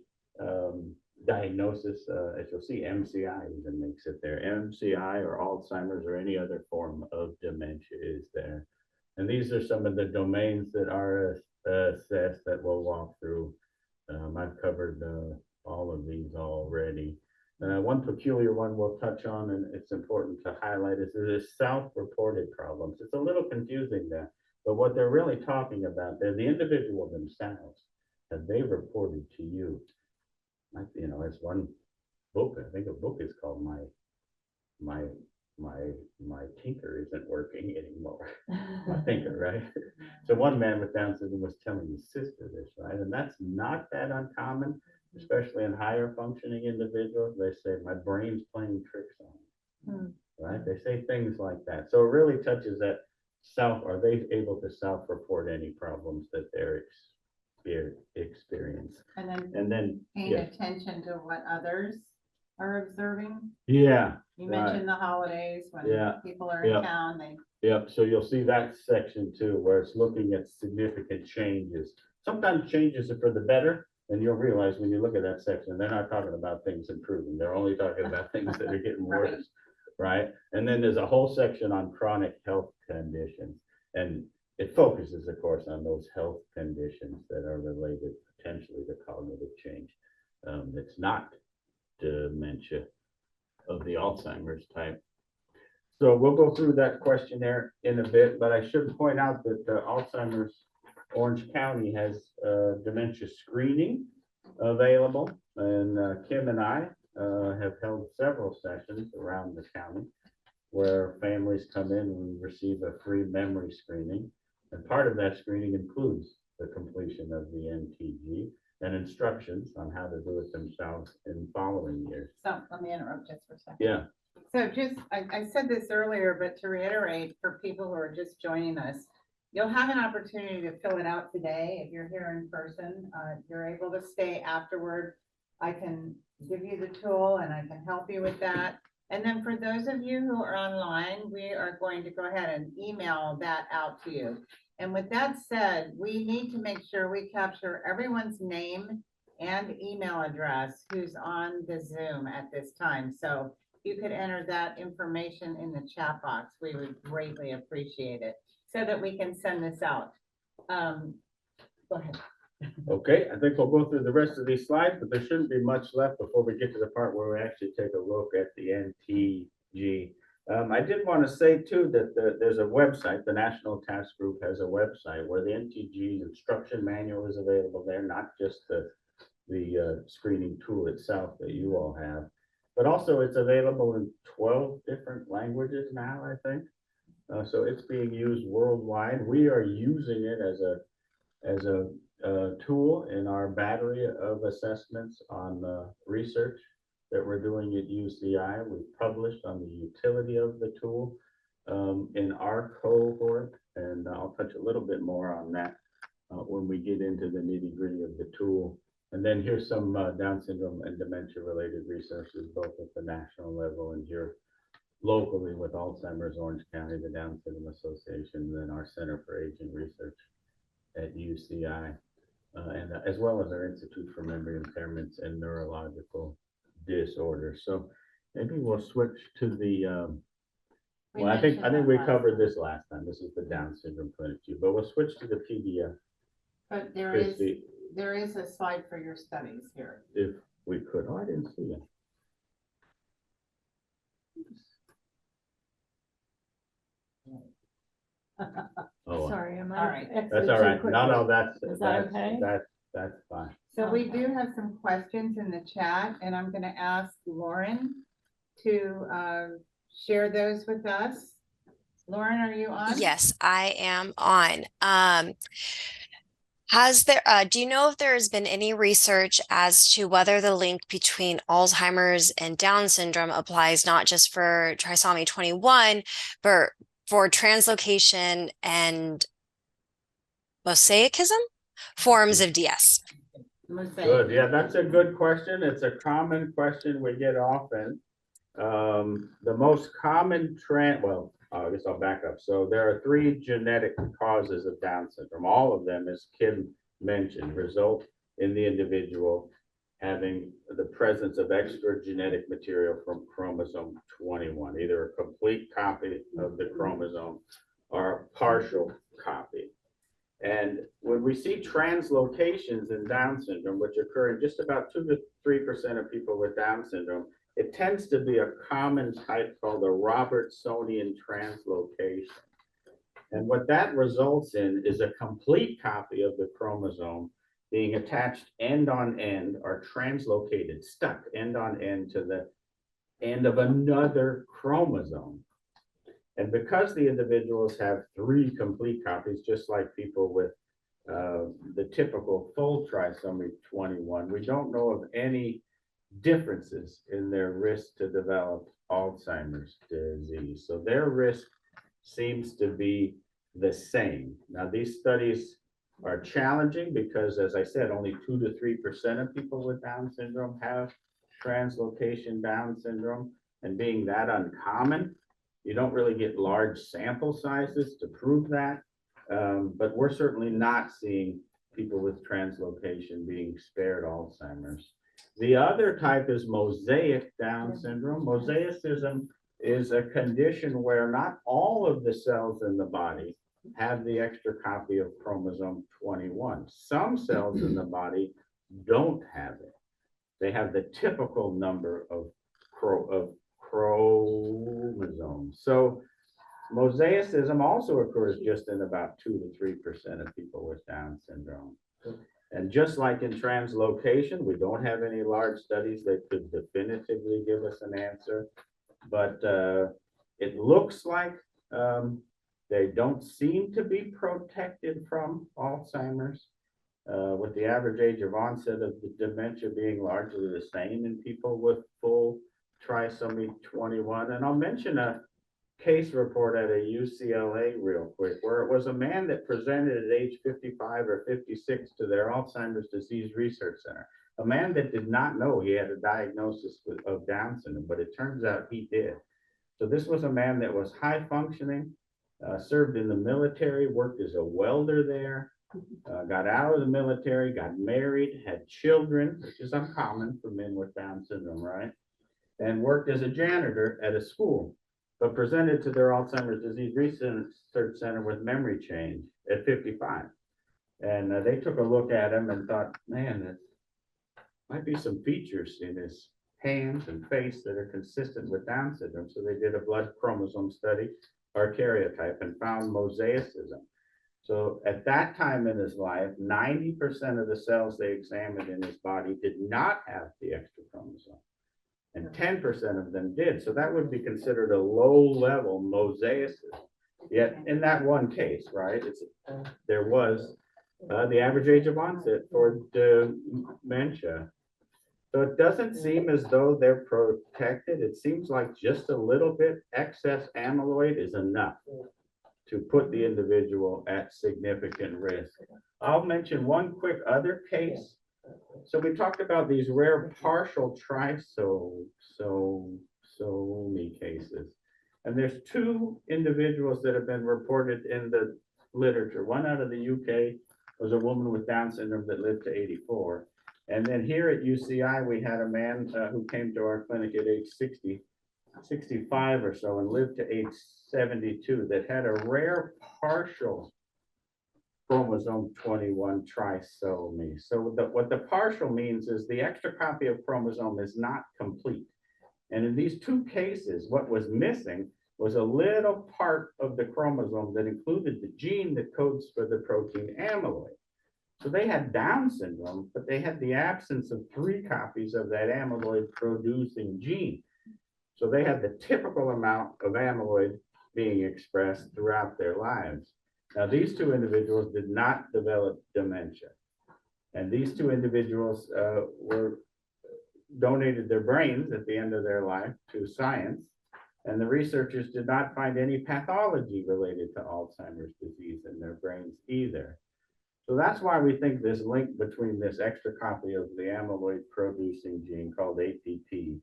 diagnosis, as you'll see, MCI even makes it there. MCI or Alzheimer's or any other form of dementia is there. And these are some of the domains that are assessed that we'll walk through. I've covered all of these already. One peculiar one we'll touch on, and it's important to highlight, is this self-reported problems. It's a little confusing there, but what they're really talking about, they're the individual themselves, that they reported to you. You know, as one book, I think a book is called my tinker isn't working anymore. My thinker, right? So one man with Down syndrome was telling his sister this, right? And that's not that uncommon, especially in higher functioning individuals. They say, my brain's playing tricks on me, right? They say things like that. So it really touches that are they able to self-report any problems that they're experience? And then paying attention to what others are observing. Yeah. You mentioned the holidays when people are in town, Yep, so you'll see that section too, where it's looking at significant changes. Sometimes changes are for the better, and you'll realize when you look at that section, they're not talking about things improving. They're only talking about things that are getting worse, right? And then there's a whole section on chronic health conditions. And it focuses, of course, on those health conditions that are related potentially to cognitive change. It's not dementia of the Alzheimer's type. So we'll go through that questionnaire in a bit, but I should point out that Alzheimer's Orange County has dementia screening available, and Kim and I have held several sessions around the county where families come in and receive a free memory screening. And part of that screening includes the completion of the NTG and instructions on how to do it themselves in following years. So let me interrupt just for a second. Yeah. So just, I said this earlier, but to reiterate for people who are just joining us, you'll have an opportunity to fill it out today. If you're here in person, you're able to stay afterward. I can give you the tool and I can help you with that. And then for those of you who are online, we are going to go ahead and email that out to you. And with that said, we need to make sure we capture everyone's name and email address who's on the Zoom at this time. So you could enter that information in the chat box, we would greatly appreciate it, so that we can send this out. Go ahead. Okay, I think we'll go through the rest of these slides, but there shouldn't be much left before we get to the part where we actually take a look at the NTG. I did want to say too that there's a website, the National Task Group has a website where the NTG instruction manual is available there, not just the screening tool itself that you all have, but also it's available in 12 different languages now, I think. So it's being used worldwide. We are using it as a tool in our battery of assessments on research that we're doing at UCI. We've published on the utility of the tool in our cohort, and I'll touch a little bit more on that when we get into the nitty-gritty of the tool. And then here's some Down syndrome and dementia related resources, both at the national level and here locally with Alzheimer's Orange County, the Down Syndrome Association, and then our Center for Aging Research at UCI, and as well as our Institute for Memory Impairments and Neurological Disorders. So maybe we'll switch to the, well, I think we covered this last time. This is the Down syndrome clinic view, but we'll switch to the PDF. But Christie, there is a slide for your studies here. if we could. Oh, I didn't see it. Oh, Sorry, am All I? right. that's all right. No, that's Is that okay? That's fine. So we do have some questions in the chat, and I'm gonna ask Lauren to share those with us. Lauren, are you on? Yes, I am on. Do you know if there has been any research as to whether the link between Alzheimer's and Down syndrome applies not just for trisomy 21, but for translocation and mosaicism forms of DS? Good. Yeah, that's a good question. It's a common question we get often. The most common well, I guess I'll back up. So there are 3 genetic causes of Down syndrome. All of them, as Kim mentioned, result in the individual having the presence of extra genetic material from chromosome 21, either a complete copy of the chromosome or a partial copy. And when we see translocations in Down syndrome, which occur in just about 2 to 3% of people with Down syndrome, it tends to be a common type called a Robertsonian translocation. And what that results in is a complete copy of the chromosome being attached end on end or translocated, stuck end on end to the end of another chromosome. And because the individuals have 3 complete copies, just like people with the typical full trisomy 21, we don't know of any differences in their risk to develop Alzheimer's disease. So their risk seems to be the same. Now, these studies are challenging because, as I said, only 2 to 3% of people with Down syndrome have translocation Down syndrome. And being that uncommon, you don't really get large sample sizes to prove that. But we're certainly not seeing people with translocation being spared Alzheimer's. The other type is mosaic Down syndrome. Mosaicism is a condition where not all of the cells in the body have the extra copy of chromosome 21. Some cells in the body don't have it. They have the typical number of chromosomes. So mosaicism also occurs just in about 2 to 3% of people with Down syndrome. And just like in translocation, we don't have any large studies that could definitively give us an answer, but it looks like they don't seem to be protected from Alzheimer's, with the average age of onset of the dementia being largely the same in people with full trisomy 21. And I'll mention a case report at a UCLA real quick, where it was a man that presented at age 55 or 56 to their Alzheimer's Disease Research Center. A man that did not know he had a diagnosis of Down syndrome, but it turns out he did. So this was a man that was high functioning, served in the military, worked as a welder there, got out of the military, got married, had children, which is uncommon for men with Down syndrome, right? and worked as a janitor at a school, but presented to their Alzheimer's disease research center with memory change at 55. And they took a look at him and thought, man, there might be some features in his hands and face that are consistent with Down syndrome. So they did a blood chromosome study, or karyotype, and found mosaicism. So at that time in his life, 90% of the cells they examined in his body did not have the extra chromosome, and 10% of them did. So that would be considered a low-level mosaicism. Yet in that one case, right, there was the average age of onset for dementia. So it doesn't seem as though they're protected. It seems like just a little bit excess amyloid is enough to put the individual at significant risk. I'll mention one quick other case. So we talked about these rare partial trisomy cases. And there's two individuals that have been reported in the literature. One out of the UK was a woman with Down syndrome that lived to 84. And then here at UCI, we had a man who came to our clinic at age 60, 65 or so, and lived to age 72 that had a rare partial chromosome 21 trisomy. So what the partial means is the extra copy of chromosome is not complete. And in these two cases, what was missing was a little part of the chromosome that included the gene that codes for the protein amyloid. So they had Down syndrome, but they had the absence of 3 copies of that amyloid producing gene. So they had the typical amount of amyloid being expressed throughout their lives. Now, these two individuals did not develop dementia. And these two individuals were donated their brains at the end of their life to science. And the researchers did not find any pathology related to Alzheimer's disease in their brains either. So that's why we think this link between this extra copy of the amyloid producing gene called APP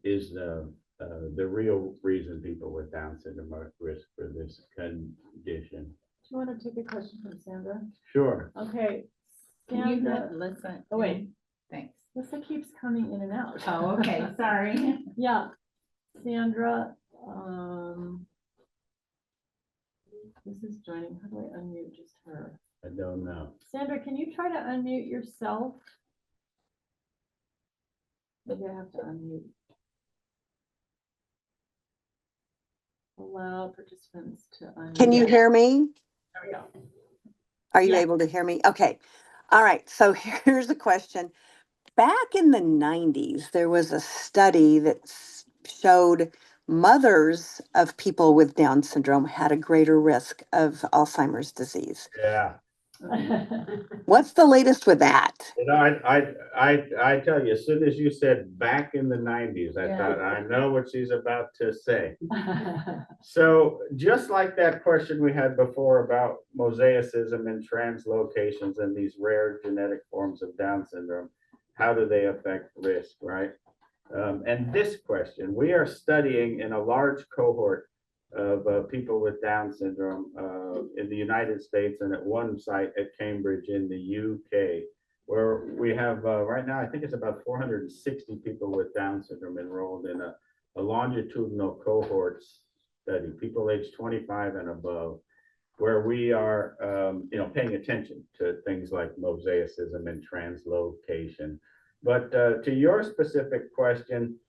is the real reason people with Down syndrome are at risk for this condition. Do you want to take a question from Sandra? Sure. Okay. Can you Sandra, listen? oh wait, Thanks. Lisa keeps coming in and out. Oh, okay, sorry. Yeah, Sandra, this is joining. How do I unmute just her? I don't know. Sandra, can you try to unmute yourself? Maybe I have to unmute. Allow participants to unmute. Can you hear me? There we go. Are you Yeah. able to hear me? Okay. All right. So here's a question. Back in the 90s, there was a study that showed mothers of people with Down syndrome had a greater risk of Alzheimer's disease. Yeah. What's the latest with that? You know, I tell you, as soon as you said back in the 90s, I thought, I know what she's about to say. So just like that question we had before about mosaicism and translocations and these rare genetic forms of Down syndrome, how do they affect risk, right? And this question, we are studying in a large cohort of people with Down syndrome in the United States and at one site at Cambridge in the UK, where we have right now, I think it's about 460 people with Down syndrome enrolled in a longitudinal cohort study, people aged 25 and above, where we are paying attention to things like mosaicism and translocation. But to your specific question,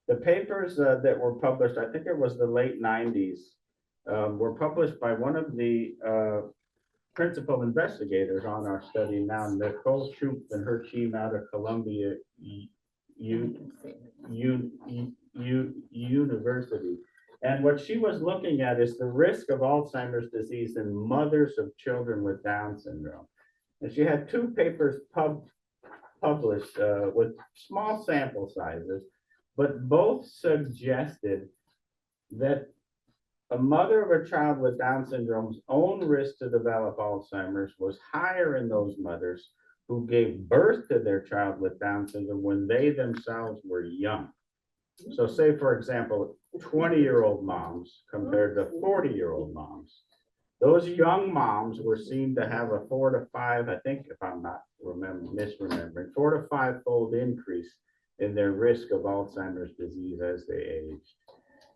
the papers that were published, I think it was the late 90s, were published by one of the principal investigators on our study now, Nicole Shoup and her team out of Columbia University. And what she was looking at is the risk of Alzheimer's disease in mothers of children with Down syndrome. And she had 2 papers published with small sample sizes, but both suggested that a mother of a child with Down syndrome's own risk to develop Alzheimer's was higher in those mothers who gave birth to their child with Down syndrome when they themselves were young. So say, for example, 20-year-old moms compared to 40-year-old moms. Those young moms were seen to have a 4 to 5, I think, if I'm not misremembering, 4 to 5-fold increase in their risk of Alzheimer's disease as they age.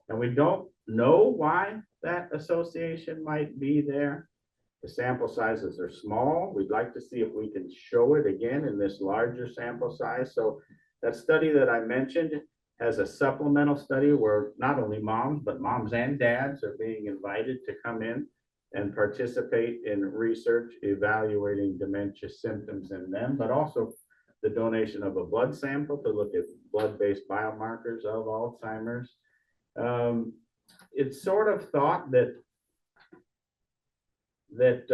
And we don't know why that association might be there. The sample sizes are small. We'd like to see if we can show it again in this larger sample size. So that study that I mentioned has a supplemental study where not only moms, but moms and dads are being invited to come in and participate in research evaluating dementia symptoms in them, but also the donation of a blood sample to look at blood-based biomarkers of Alzheimer's. It's sort of thought that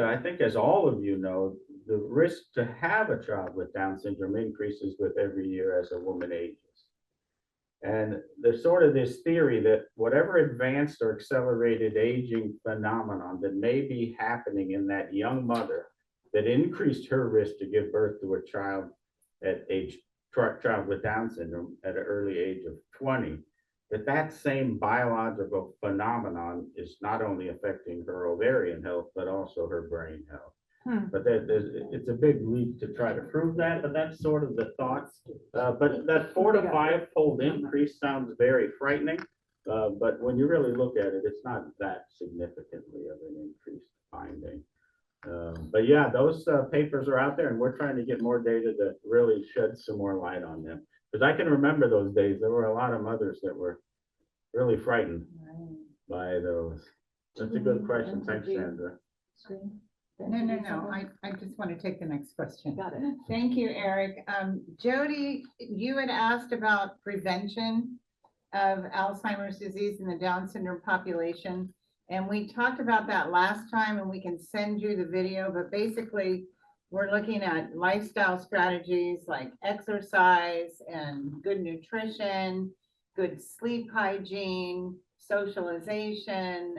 I think, as all of you know, the risk to have a child with Down syndrome increases with every year as a woman ages. And there's sort of this theory that whatever advanced or accelerated aging phenomenon that may be happening in that young mother that increased her risk to give birth to a child child with Down syndrome at an early age of 20, that same biological phenomenon is not only affecting her ovarian health, but also her brain health. But it's a big leap to try to prove that, but that's sort of the thoughts. But that 4 to 5-fold increase sounds very frightening. But when you really look at it, it's not that significantly of an increased finding. But yeah, those papers are out there, and we're trying to get more data to really shed some more light on them. Because I can remember those days. There were a lot of mothers that were really frightened by those. That's a good question. Thanks, Sandra. No. I just want to take the next question. Got it. Thank you, Eric. Jody, you had asked about prevention of Alzheimer's disease in the Down syndrome population. And we talked about that last time, and we can send you the video, but basically we're looking at lifestyle strategies like exercise and good nutrition, good sleep hygiene, socialization,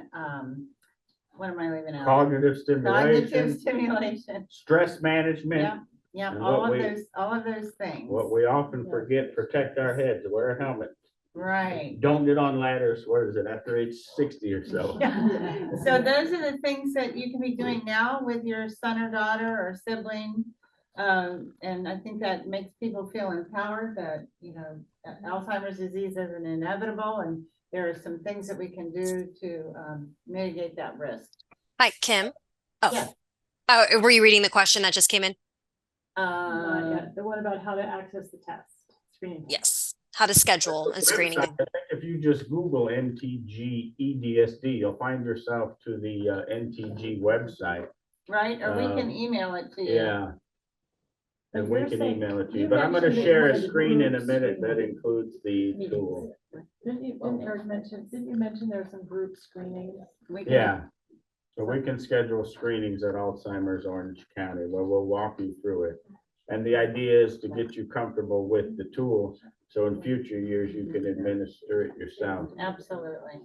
what am I leaving out? Cognitive Cognitive stimulation, stimulation. stress management. Yeah, And all what of those things. What we often forget, protect our heads, wear a helmet. Right. Don't get on ladders, what is it, after age 60 or so? Yeah. So those are the things that you can be doing now with your son or daughter or sibling. And I think that makes people feel empowered that, Alzheimer's disease isn't inevitable, and there are some things that we can do to mitigate that risk. Hi, Kim. Oh, Yes. oh, were you reading the question that just came in? Not yet. The one about how to access the test screening. Test. Yes. How to schedule and screening. I think if you just Google NTG EDSD, you'll find yourself to the NTG website. Right, or we can email it to you. Yeah. And we You're can saying- email it to you, you but I'm going to mentioned that share you a wanted screen in a group minute that screening includes the meetings. tool. Didn't you mention there are some group screenings? We can- Yeah. So we can schedule screenings at Alzheimer's Orange County where we'll walk you through it. And the idea is to get you comfortable with the tool, so in future years you can administer it yourself. Absolutely.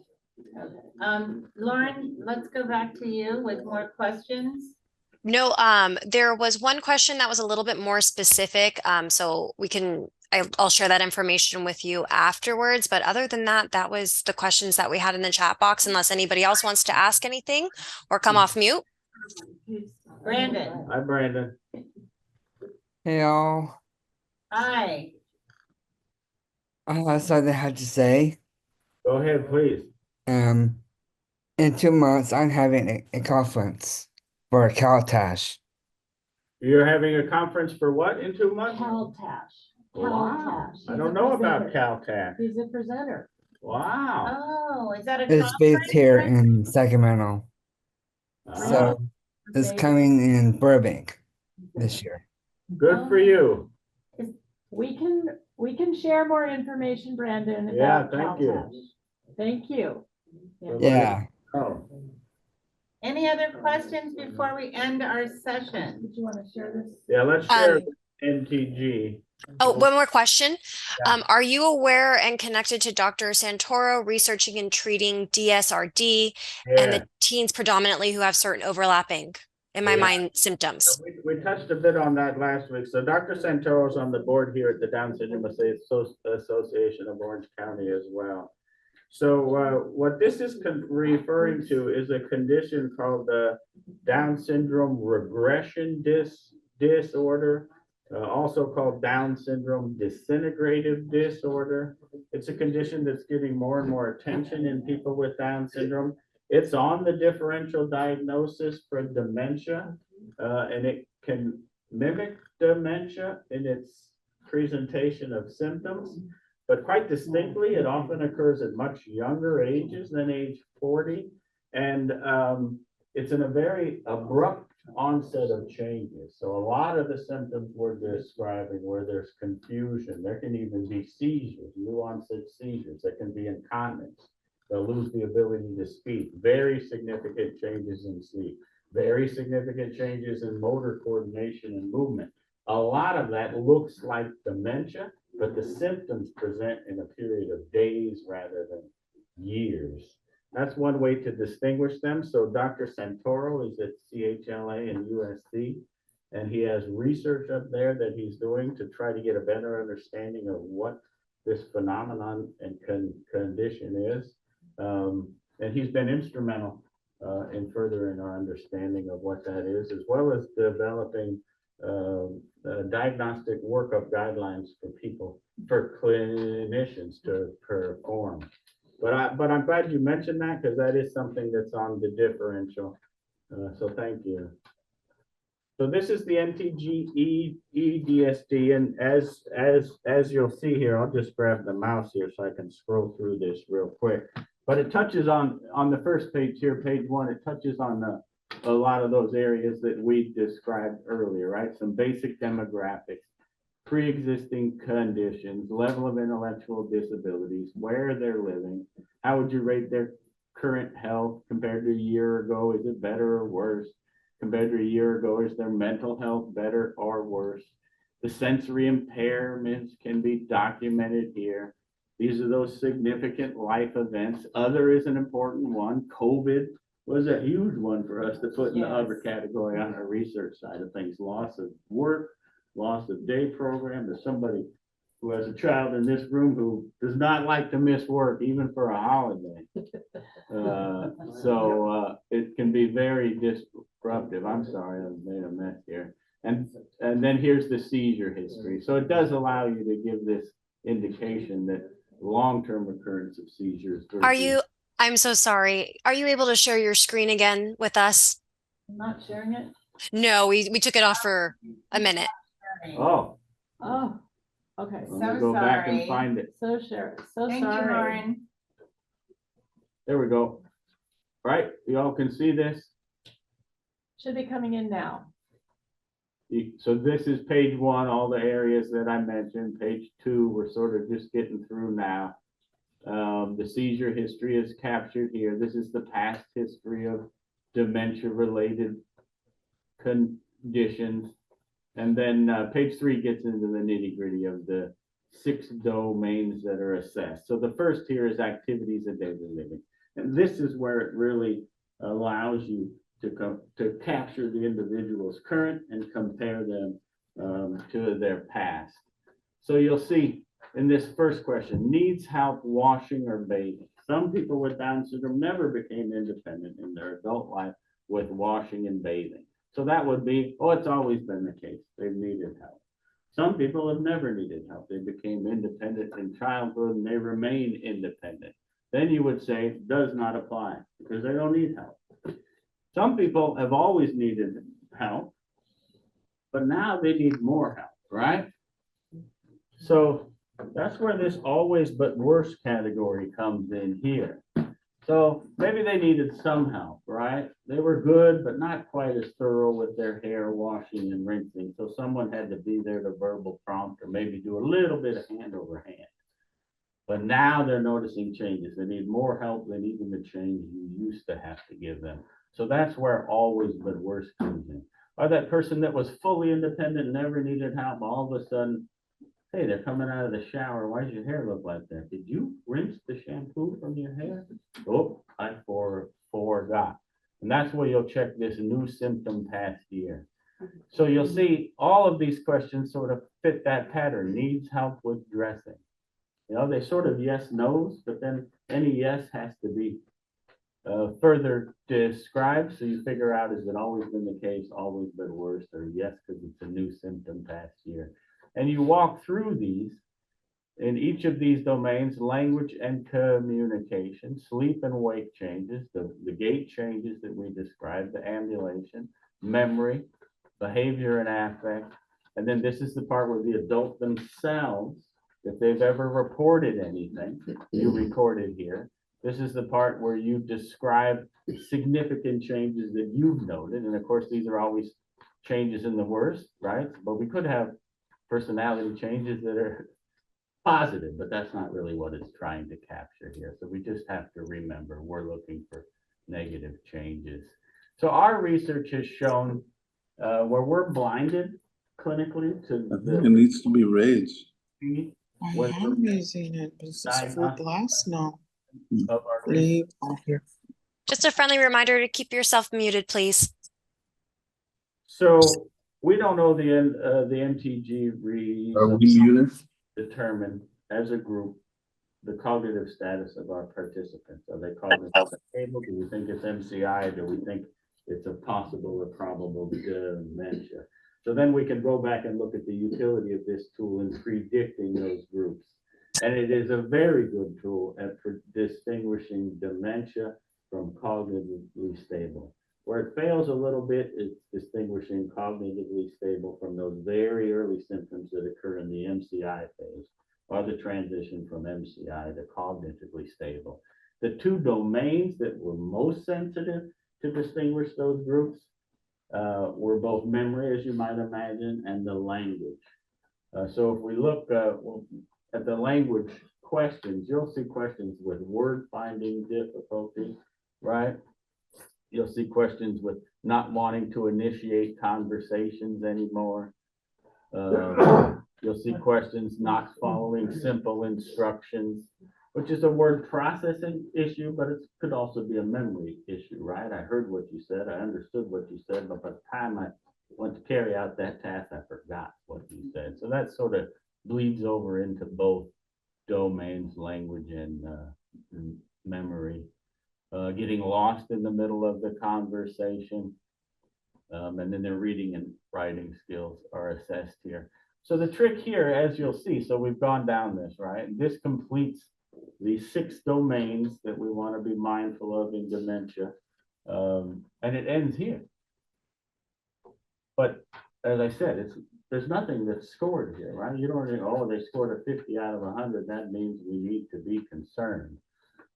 Lauren, let's go back to you with more questions. No, there was one question that was a little bit more specific. So I'll share that information with you afterwards. But other than that, that was the questions that we had in the chat box, unless anybody else wants to ask anything or come off mute. Brandon, Hi, Brandon. Hey all, hi. something I had to say. Go ahead, please. In 2 months, I'm having a conference for CalTash. You're having a conference for what in 2 months? CalTash. Wow. CalTash. I don't know about CalTech. He's a presenter. Wow. Oh, is that a It's based conference? here in Sacramento, Ah, so it's coming in Burbank this year. good for you. We can share more information, Brandon, Yeah, about thank you. CalTash. Thank you. Yeah. Oh, Any other questions before we end our session? Did you want to share this? yeah, let's share NTG. Oh, one more question. Yeah. Are you aware and connected to Dr. Santoro researching and treating DSRD and Yeah. the teens predominantly who have certain overlapping, in my Yeah. mind, symptoms? We touched a bit on that last week. So Dr. Santoro's on the board here at the Down Syndrome Association of Orange County as well. So what this is referring to is a condition called the Down Syndrome Regression Disorder. also called Down syndrome disintegrative disorder. It's a condition that's getting more and more attention in people with Down syndrome. It's on the differential diagnosis for dementia, and it can mimic dementia in its presentation of symptoms, but quite distinctly, it often occurs at much younger ages than age 40. And it's in a very abrupt onset of changes. So a lot of the symptoms we're describing where there's confusion, there can even be seizures, new onset seizures, there can be incontinence. They'll lose the ability to speak, very significant changes in sleep, very significant changes in motor coordination and movement. A lot of that looks like dementia, but the symptoms present in a period of days rather than years. That's one way to distinguish them. So Dr. Santoro is at CHLA and USC, and he has research up there that he's doing to try to get a better understanding of what this phenomenon and condition is. And he's been instrumental in furthering our understanding of what that is, as well as developing diagnostic workup guidelines for people, for clinicians to perform. But I'm glad you mentioned that, because that is something that's on the differential. So thank you. So this is the NTG EDSD, and as you'll see here, I'll just grab the mouse here so I can scroll through this real quick. But it touches on the first page here, page 1. It touches on a lot of those areas that we described earlier, right? Some basic demographics, pre-existing conditions, level of intellectual disabilities, where they're living, how would you rate their current health compared to a year ago? Is it better or worse? Compared to a year ago, is their mental health better or worse? The sensory impairments can be documented here. These are those significant life events. Other is an important one. COVID was a huge one for us to put in the other category on our research side of things. Loss of work, loss of day program. There's somebody who has a child in this room who does not like to miss work, even for a holiday. So it can be very disruptive. I'm sorry, I made a mess here. And then here's the seizure history. So it does allow you to give this indication that long-term occurrence of seizures. I'm so sorry. Are you able to share your screen again with us? I'm not sharing it. No, we took it off for a minute. Oh, Oh, okay. let me So go back and sorry. find it. So share. So Thank you, sorry. Lauren. There we go. Right, you all can see this. Should be coming in now. So this is page 1, all the areas that I mentioned. Page 2, we're sort of just getting through now. The seizure history is captured here. This is the past history of dementia-related conditions. And then page 3 gets into the nitty-gritty of the 6 domains that are assessed. So the first here is activities of daily living. And this is where it really allows you to capture the individual's current and compare them to their past. So you'll see in this first question, needs help washing or bathing. Some people with Down syndrome never became independent in their adult life with washing and bathing. So that would be, oh, it's always been the case. They've needed help. Some people have never needed help. They became independent in childhood and they remain independent. Then you would say does not apply because they don't need help. Some people have always needed help, but now they need more help, right? So that's where this always but worse category comes in here. So maybe they needed some help, right? They were good, but not quite as thorough with their hair washing and rinsing. So someone had to be there to verbal prompt or maybe do a little bit of hand over hand. But now they're noticing changes. They need more help than even the change you used to have to give them. So that's where always but worse comes in. Or that person that was fully independent, never needed help, all of a sudden, hey, they're coming out of the shower. Why does your hair look like that? Did you rinse the shampoo from your hair? Oh, I forgot. And that's where you'll check this new symptom past year. So you'll see all of these questions sort of fit that pattern. Needs help with dressing. You know, they sort of yes, no's, but then any yes has to be further described, so you figure out, has it always been the case, always been worse, or yes, because it's a new symptom past year. And you walk through these. In each of these domains, language and communication, sleep and wake changes, the gait changes that we described, the ambulation, memory, behavior and affect. And then this is the part where the adult themselves, if they've ever reported anything, you record it here. This is the part where you describe significant changes that you've noted. And of course, these are always changes in the worst, right? But we could have personality changes that are positive, but that's not really what it's trying to capture here. So we just have to remember we're looking for negative changes. So our research has shown where we're blinded clinically to It needs to be raised. I When am using it, but it's just full diagnostic blast now. of our research. Leave off here. Just a friendly reminder to keep yourself muted, please. So we don't know the MTG Are we muted? determine as a group the cognitive status of our participants. Are they cognitively stable? Do we think it's MCI? Do we think it's a possible or probable dementia? So then we can go back and look at the utility of this tool in predicting those groups. And it is a very good tool at distinguishing dementia from cognitively stable. Where it fails a little bit is distinguishing cognitively stable from those very early symptoms that occur in the MCI phase, or the transition from MCI to cognitively stable. The two domains that were most sensitive to distinguish those groups were both memory, as you might imagine, and the language. So if we look at the language questions, you'll see questions with word finding difficulty, right? You'll see questions with not wanting to initiate conversations anymore. You'll see questions not following simple instructions, which is a word processing issue, but it could also be a memory issue, right? I heard what you said, I understood what you said, but by the time I went to carry out that task, I forgot what you said. So that sort of bleeds over into both domains, language and memory. Getting lost in the middle of the conversation. And then their reading and writing skills are assessed here. So the trick here, as you'll see, so we've gone down this, right? This completes the 6 domains that we want to be mindful of in dementia. And it ends here. But as I said, there's nothing that's scored here, right? You don't think, oh, they scored a 50 out of 100. That means we need to be concerned.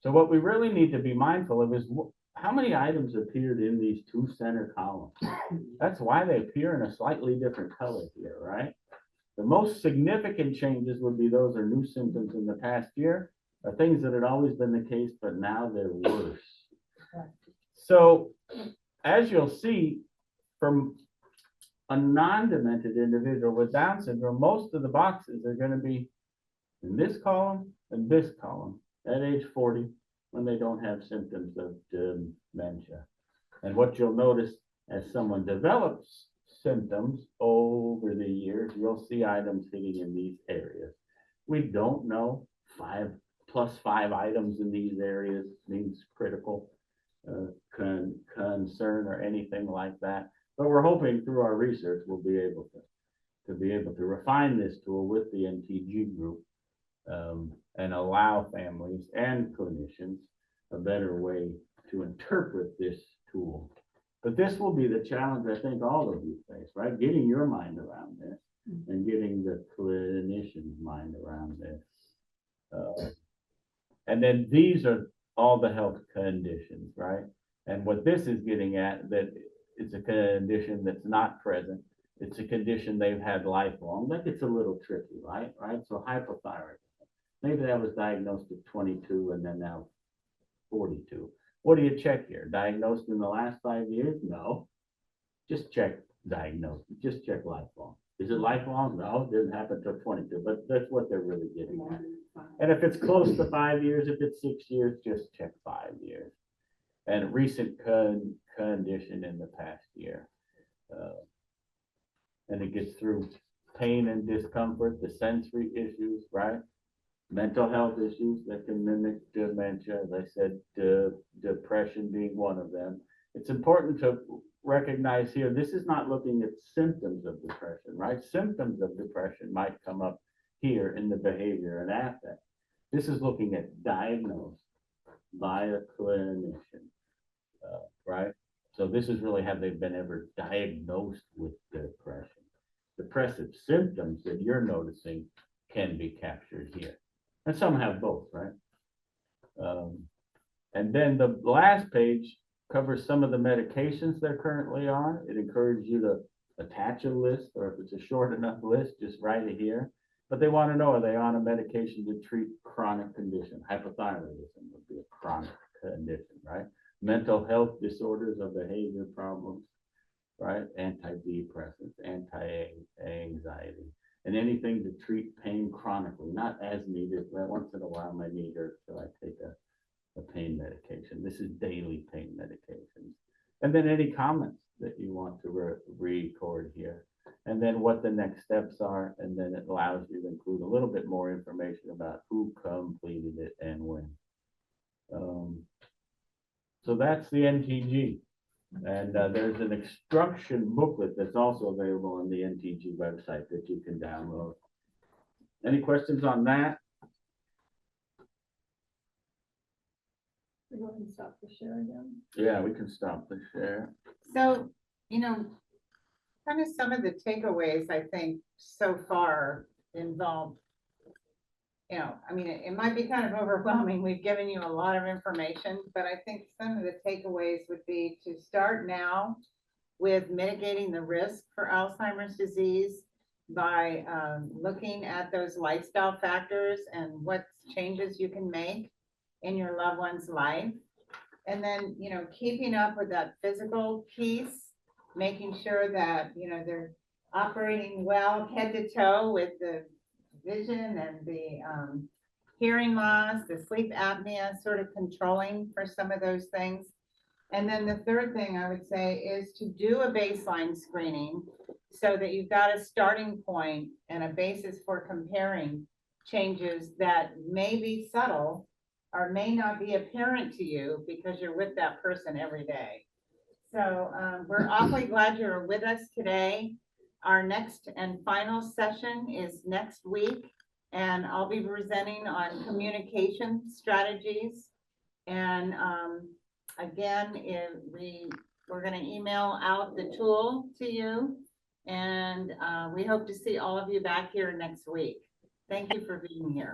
So what we really need to be mindful of is how many items appeared in these 2 center columns. That's why they appear in a slightly different color here, right? The most significant changes would be those are new symptoms in the past year, or things that had always been the case, but now they're worse. So as you'll see, from a non-demented individual with Down syndrome, most of the boxes are going to be in this column and this column at age 40 when they don't have symptoms of dementia. And what you'll notice as someone develops symptoms over the years, you'll see items hitting in these areas. We don't know 5 + 5 items in these areas means critical concern or anything like that. But we're hoping through our research we'll be able to refine this tool with the MTG group and allow families and clinicians a better way to interpret this tool. But this will be the challenge I think all of you face, right? Getting your mind around this and getting the clinician's mind around this. And then these are all the health conditions, right? And what this is getting at, that it's a condition that's not present. It's a condition they've had lifelong. That gets a little tricky, right? So hypothyroidism. Maybe that was diagnosed at 22 and then now 42. What do you check here? Diagnosed in the last 5 years? No. Just check diagnosed. Just check lifelong. Is it lifelong? No, it didn't happen until 22, but that's what they're really getting at. And if it's close to 5 years, if it's 6 years, just check 5 years. And recent condition in the past year. And it gets through pain and discomfort, the sensory issues, right? mental health issues that can mimic dementia, as I said, depression being one of them. It's important to recognize here, this is not looking at symptoms of depression, right? Symptoms of depression might come up here in the behavior and affect. This is looking at diagnosed by a clinician, right? So this is really, have they been ever diagnosed with depression? Depressive symptoms that you're noticing can be captured here. And some have both, right? And then the last page covers some of the medications they're currently on. It encourages you to attach a list, or if it's a short enough list, just write it here. But they want to know, are they on a medication to treat chronic condition? Hypothyroidism would be a chronic condition, right? Mental health disorders or behavior problems, right? Antidepressants, anti-anxiety, and anything to treat pain chronically, not as needed. Once in a while, my knee hurts, so I take a pain medication. This is daily pain medications. And then any comments that you want to record here. And then what the next steps are. And then it allows you to include a little bit more information about who completed it and when. So that's the NTG. And there's an instruction booklet that's also available on the NTG website that you can download. Any questions on that? We go ahead and stop the share again. Yeah, we can stop the share. So, kind of some of the takeaways, I think, so far involve, it might be kind of overwhelming. We've given you a lot of information, but I think some of the takeaways would be to start now with mitigating the risk for Alzheimer's disease by looking at those lifestyle factors and what changes you can make in your loved one's life. And then, keeping up with that physical piece, making sure that, they're operating well head to toe with the vision and the hearing loss, the sleep apnea, sort of controlling for some of those things. And then the third thing I would say is to do a baseline screening so that you've got a starting point and a basis for comparing changes that may be subtle or may not be apparent to you because you're with that person every day. So we're awfully glad you're with us today. Our next and final session is next week, and I'll be presenting on communication strategies. And again, we're going to email out the tool to you, and we hope to see all of you back here next week. Thank you for being here.